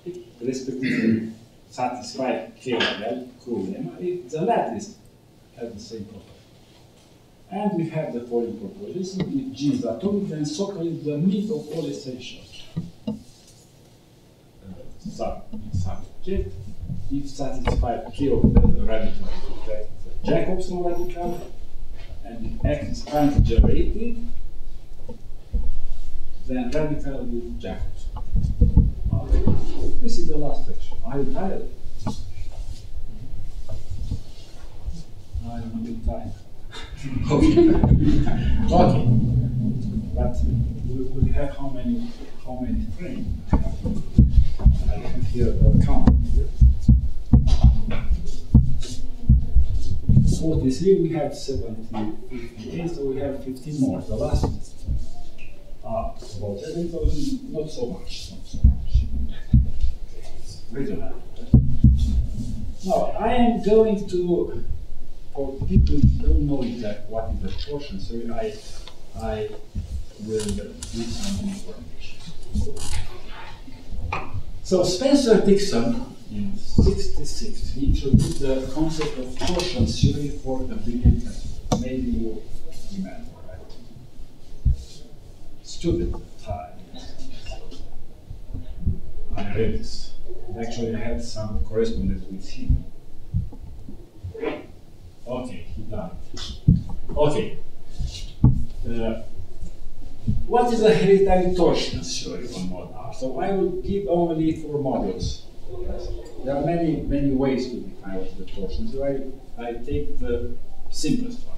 [SPEAKER 1] if respectively satisfies K of L, lemma, if the lattice has the same property. And we have the following proposition: if G is atomic, then socle is the meat of all essentials. Subject, if satisfied K of L, the radical is the Jacobson radical, and if X is finitely generated, then radical with Jacobson. This is the last section. Are you tired? I am a bit tired. Okay. But we will have how many frames? I have here a count. 43, we have 58, so we have 15 more. The last about 7,000, not so much. Reasonable. Now, I am going to, for people who don't know exactly what is the torsion, so I will give some information. So Spencer-Dixon in '66 he introduced the concept of torsion theory for abelian calculus. Maybe you remember, right? Stupid time. I read this. Actually, I had some correspondence with him. Okay, he died. Okay. What is a hereditary torsion theory on modular? So I will give only 4 modules. Yes. There are many ways to define the torsion. So I take the simplest one.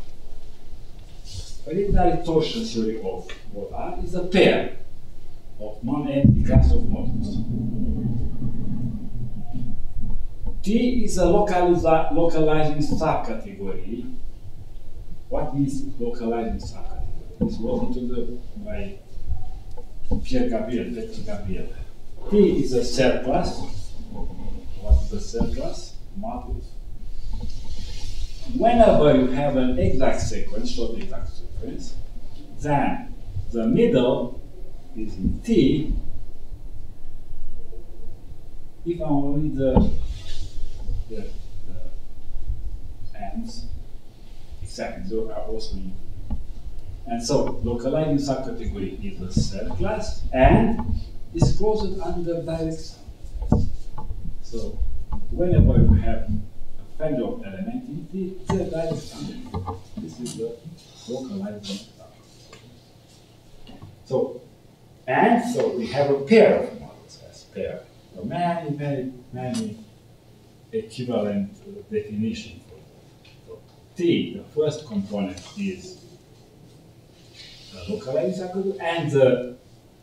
[SPEAKER 1] Hereditary torsion theory of modular is a pair of non-empty class of modules. T is a localizing subcategory. What means localizing subcategory? This was introduced by Pierre Gabriel. T is a surplus. What is the surplus? Modules. Whenever you have an exact sequence, short exact sequence, then the middle is in T if only the ends exactly so are also in. And so localizing subcategory is a surplus and is closed under direct sum. So whenever you have a family of elements in T, the direct sum. This is the localizing subcategory. So we have a pair of models as pair. So many equivalent definitions for that. So T, the first component is the localizing subcategory, and the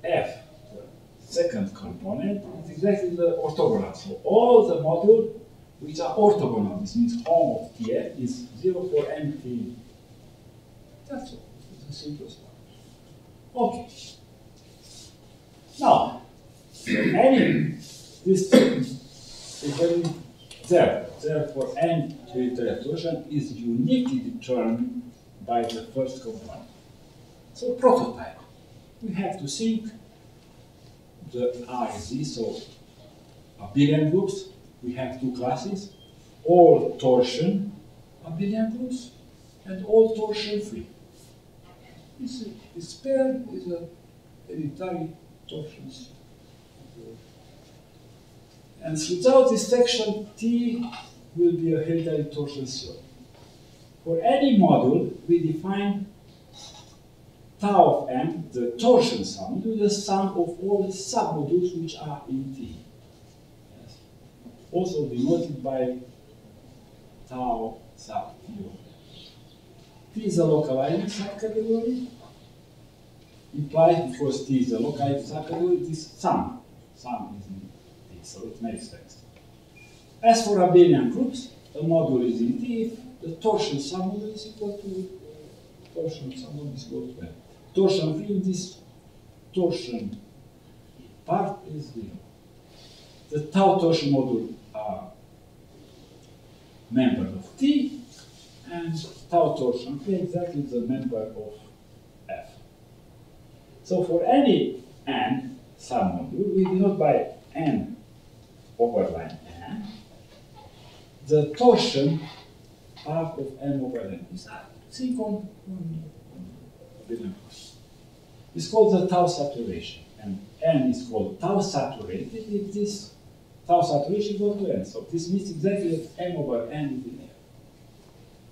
[SPEAKER 1] F, the second component, is exactly the orthogonal. So all the modules which are orthogonal, this means home of TF, is 0 for empty. That's all. It's the simplest one. Okay. Now, this is very therefore any hereditary torsion is uniquely determined by the first component. So prototype, we have to think the RZ, so abelian groups, we have 2 classes, all torsion abelian groups and all torsion free. This pair is a hereditary torsions. And without this section, T will be a hereditary torsion theory. For any module, we define tau of n, the torsion sum, to the sum of all the submodules which are in T. Yes. Also denoted by tau sub T. T is a localizing subcategory. Implied because T is a localizing subcategory, this sum is in T, so it makes sense. As for abelian groups, the module is in T if the torsion submodule is equal to torsion submodule is equal to n. Torsion free, this torsion part is 0. The tau torsion module are members of T, and tau torsion free exactly the member of F. So for any n submodule, we denote by n over line n, the torsion part of m over n is think on it's called the tau saturation, and n is called tau saturated if this tau saturation goes to n. So this means exactly that m over n is in F.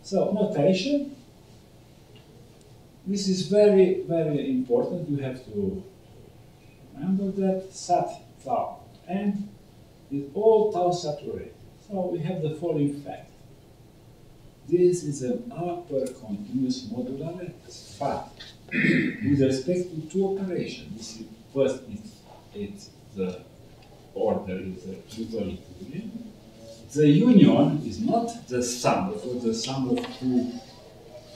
[SPEAKER 1] So notation, this is very important. You have to remember that sat tau n is all tau saturated. So we have the following fact. This is an upper continuous modular lattice, but with respect to 2 operations. First, it's the order is the triple union. The union is not the sum, because the sum of 2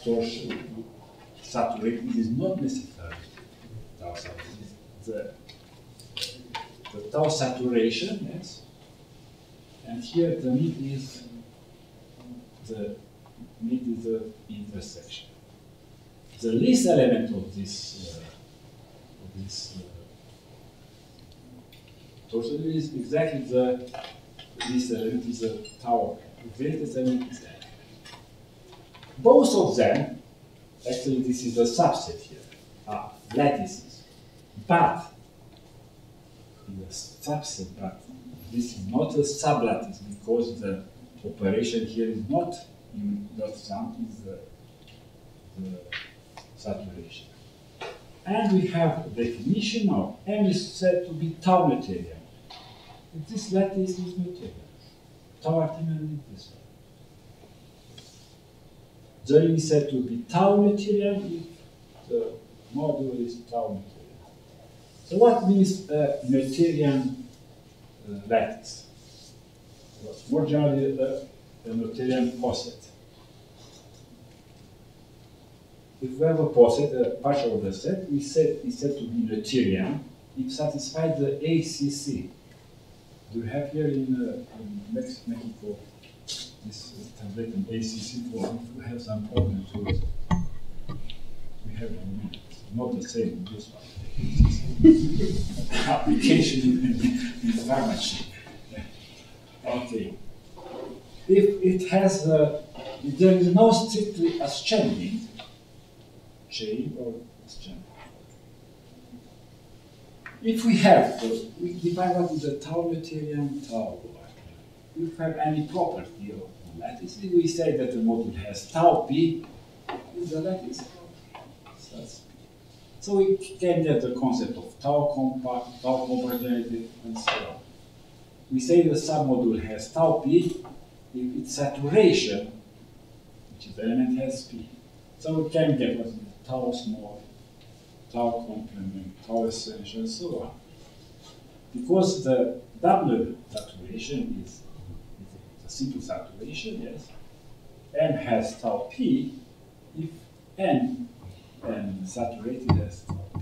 [SPEAKER 1] torsion saturated is not necessarily tau saturation. The tau saturation, yes, and here the mid is the intersection. The least element of this torsion is exactly this element is a tau. The greatest element is N. Both of them, actually this is a subset here, are lattices. But, in the subset, but this is not a sublattice because the operation here is not in dot sum, is the saturation. And we have a definition of M is said to be tau material. If this lattice is material, tau artificial is this one. The ring is said to be tau material if the module is tau material. So what means Noetherian lattice? Well, more generally, the Noetherian poset. If we have a poset, a partial of the set, we said it's said to be Noetherian if satisfies the ACC. Do we have here in Mexico this translated ACC form? If we have some problems with it, we have it. Not the same in this one. Application in pharmacy. Okay. If it has, if there is no strictly ascending chain or ascending. If we have, we define what is a tau Noetherian tau. If we have any property of the lattice, we say that the module has tau p is the lattice. So we can get the concept of tau compact, and so on. We say the submodule has tau p if its saturation, which is the element, has p. So we can get what is tau small, tau complement, tau essential, and so on. Because the double saturation is a simple saturation, yes. M has tau p if N and saturated as tau p.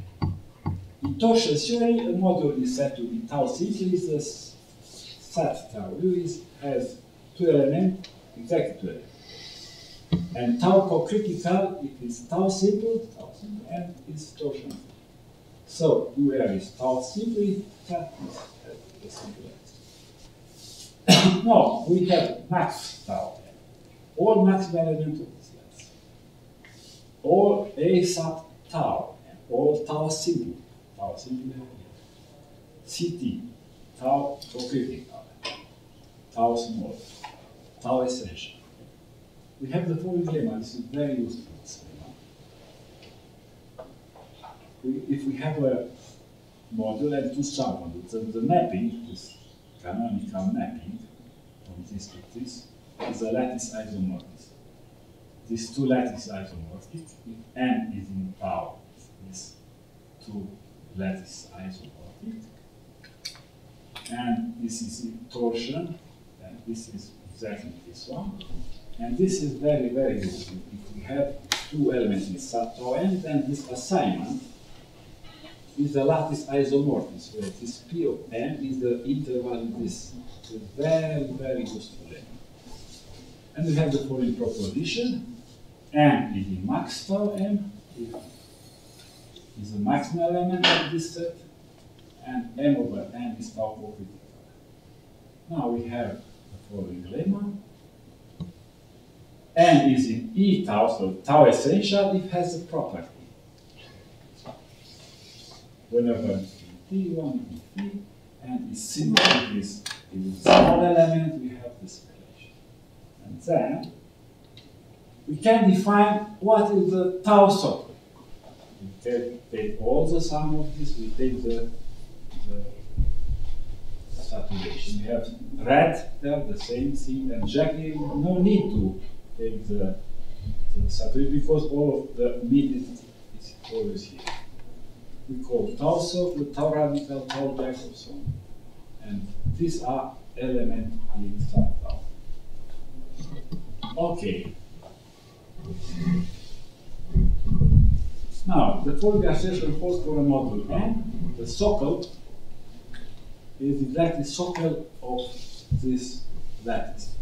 [SPEAKER 1] In torsion theory, a module is said to be tau simple is a sat tau. Has two elements, exactly two elements. And tau co-critical, it is tau simple, and is torsion. So UR is tau simple, that is a simple element. Now we have max tau. All maximal elements of this lens. All A sub tau, and all tau simple. Tau simple, CT, tau co-critical, tau small, tau essential. We have the following lemma. This is very useful. If we have a module and two submodules, the mapping, this canonical mapping from this to this, is a lattice isomorphism. These two lattice isomorphic, if N is in tau, these two lattice isomorphic, and this is in torsion, and this is exactly this one. And this is very, very useful. If we have two elements in sub tau n, then this assignment is the lattice isomorphism, where this P of n is the interval in this. It's a very, very useful element. And we have the following proposition. N is in max tau m, is the maximal element of this set, and M over n is tau co-critical. Now we have the following lemma. N is in E tau, so tau essential, it has a property. Whenever T1 is T, and is simple with this small element, we have this relation. And then we can define what is the tau socket. We take all the sum of this, we take the saturation. We have red there, the same thing, and exactly no need to take the saturation because all of the mid is always here. We call tau soft, the tau radical, tau Jacobson, and these are elements in sub tau. Okay. Now, the following assertion holds for a module N. The socle is exactly socle of this lattice.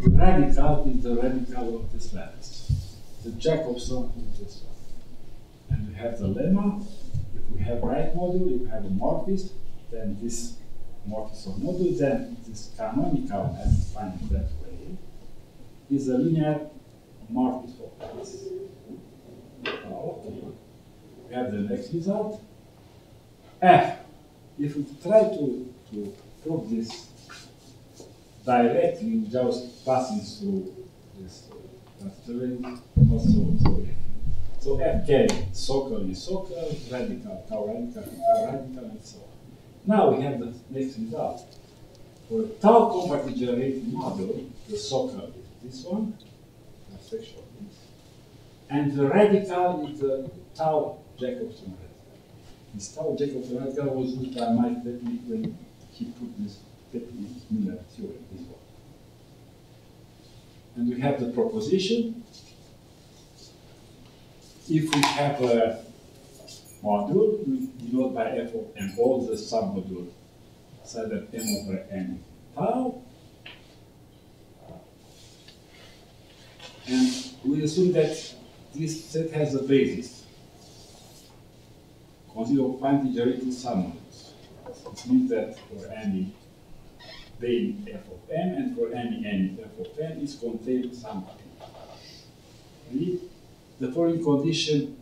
[SPEAKER 1] The radical is the radical of this lattice. The Jacobson is this one. And we have the lemma. If we have right module, if we have a morphist, then this mortis of module, then this canonical, as defined that way, is a linear mortis of this. Okay. We have the next result. F. If we try to prove this directly, just passing through this not so easy. So F carry circle is circle, radical, tau radical, and so on. Now we have the next result. For a tau compactly generated model, the circle is this one, the section of this, and the radical is the tau Jacobson radical. This tau Jacobson radical was used by Mike when he put this Miller theorem, this one. And we have the proposition. If we have a module, we denote by f of m all the submodule such that m over n tau. And we assume that this set has a basis. Consider finitely generated submodules. It means that for any being f of m and for any n f of n is contained something. And the following condition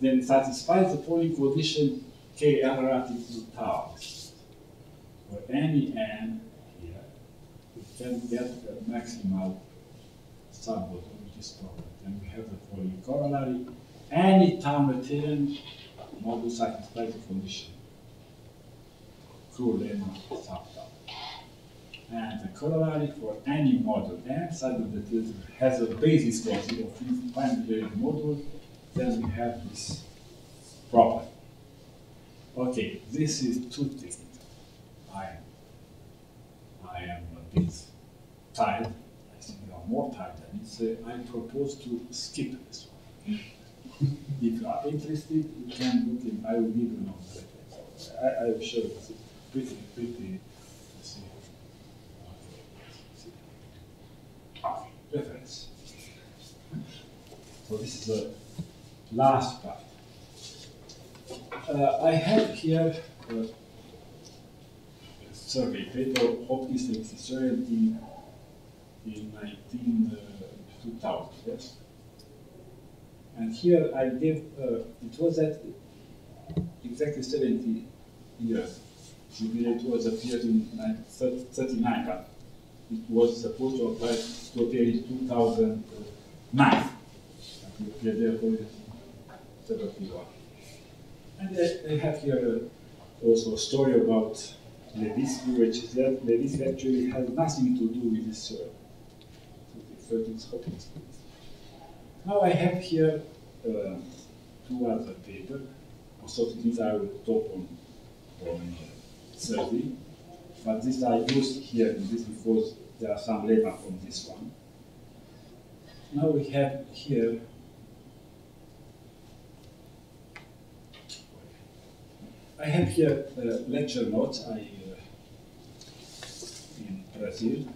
[SPEAKER 1] then satisfies the following condition k r relative to tau. For any n here, we can get the maximal submodule, which is proper. Then we have the following corollary. Any time-return module satisfies the condition. Cruel n sub tau. And the corollary for any module n such that it has a basis considered of finitely generated module, then we have this property. Okay, this is too technical. I am a bit tired. I think you are more tired than it. So I propose to skip this one. If you are interested, you can look in. I will give you an reference. I am sure it's pretty. Reference. So this is the last part. I have here a survey paper, Hopkins experiment in 2000, yes? And here I gave, it was at exactly 70 years. It was appeared in 1939, but it was supposed to apply to appear in 2009. It appeared there for 71. And I have here also a story about Levitsky, which is that Levitsky actually has nothing to do with this Hopkins. Now I have here two other papers. Also, these I will talk on Thursday. But this I use here in this because there are some lemma from this one. Now we have here I have here lecture notes in Brazil.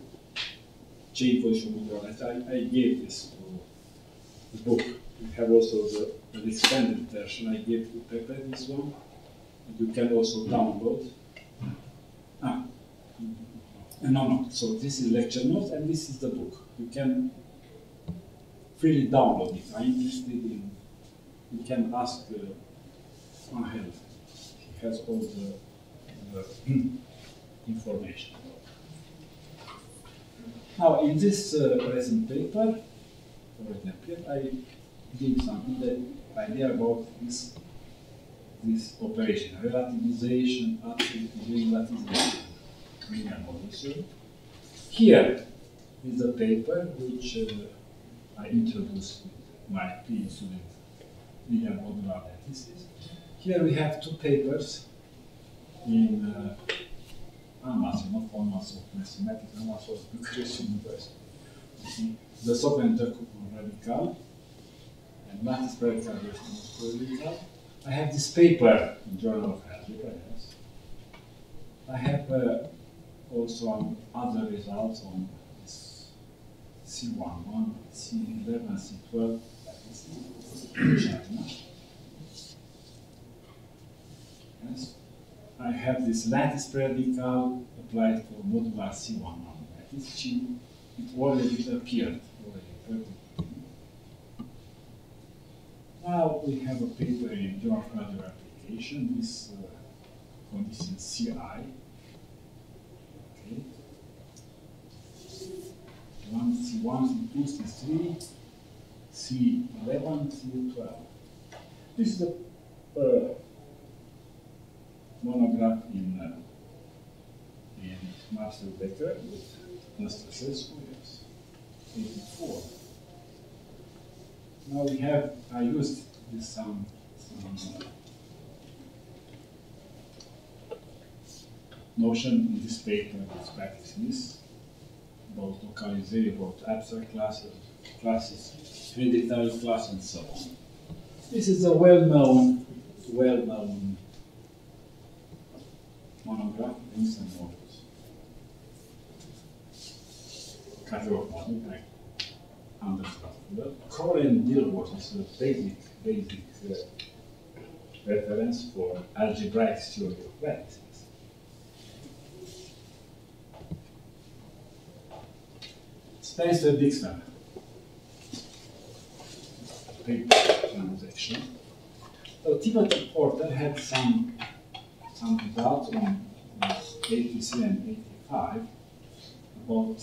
[SPEAKER 1] I gave this to the book. We have also the expanded version. I gave to Pepe this one. And you can also download. No. So this is lecture notes and this is the book. You can freely download it. I'm interested in. You can ask Angel. He has all the information. Now, in this present paper, I give some idea about this operation, relativization, absolute relativization. Here is a paper which I introduced with my PhD student, linear modular lattices. Here we have two papers in Almaty, not Almaty of Mathematics, Almaty of Bucharest University. The Soap radical and lattice radical versus radical. I have this paper in Journal of Algebra, yes. I have also other results on this C11, C11, C12, China. Yes. I have this lattice predical applied for modular C1 on lattice. It already appeared. Now we have a paper in Journal of Graduate Application, this condition CI. Okay. C1, C2, C3, C11, C12. This is a monograph in Marcel Becker with Nastasievsky, yes, 84. Now we have, I used this some notion in this paper with practices about localization, about abstract classes, hereditary class, and so on. This is a well-known monograph in some models. Catalog model, like understand. The core and deal was a basic reference for algebraic theory of lattices. Spencer-Dixon transaction. So Timothy Porter had some results on 83 and 85 about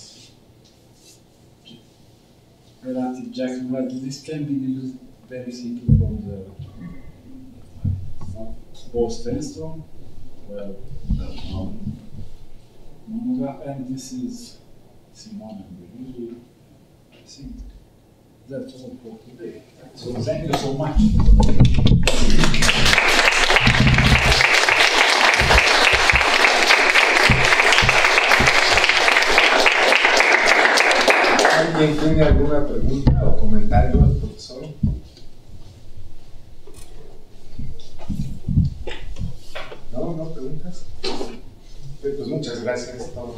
[SPEAKER 1] relative Jackson. This can be used very simply from the Bose-Stenstrom, monograph, and this is Simon and Really. I think that's all for today. So thank you so much.
[SPEAKER 2] ¿Alguien tiene alguna pregunta o comentario al profesor? ¿No? ¿No preguntas? Pues muchas gracias, Toma.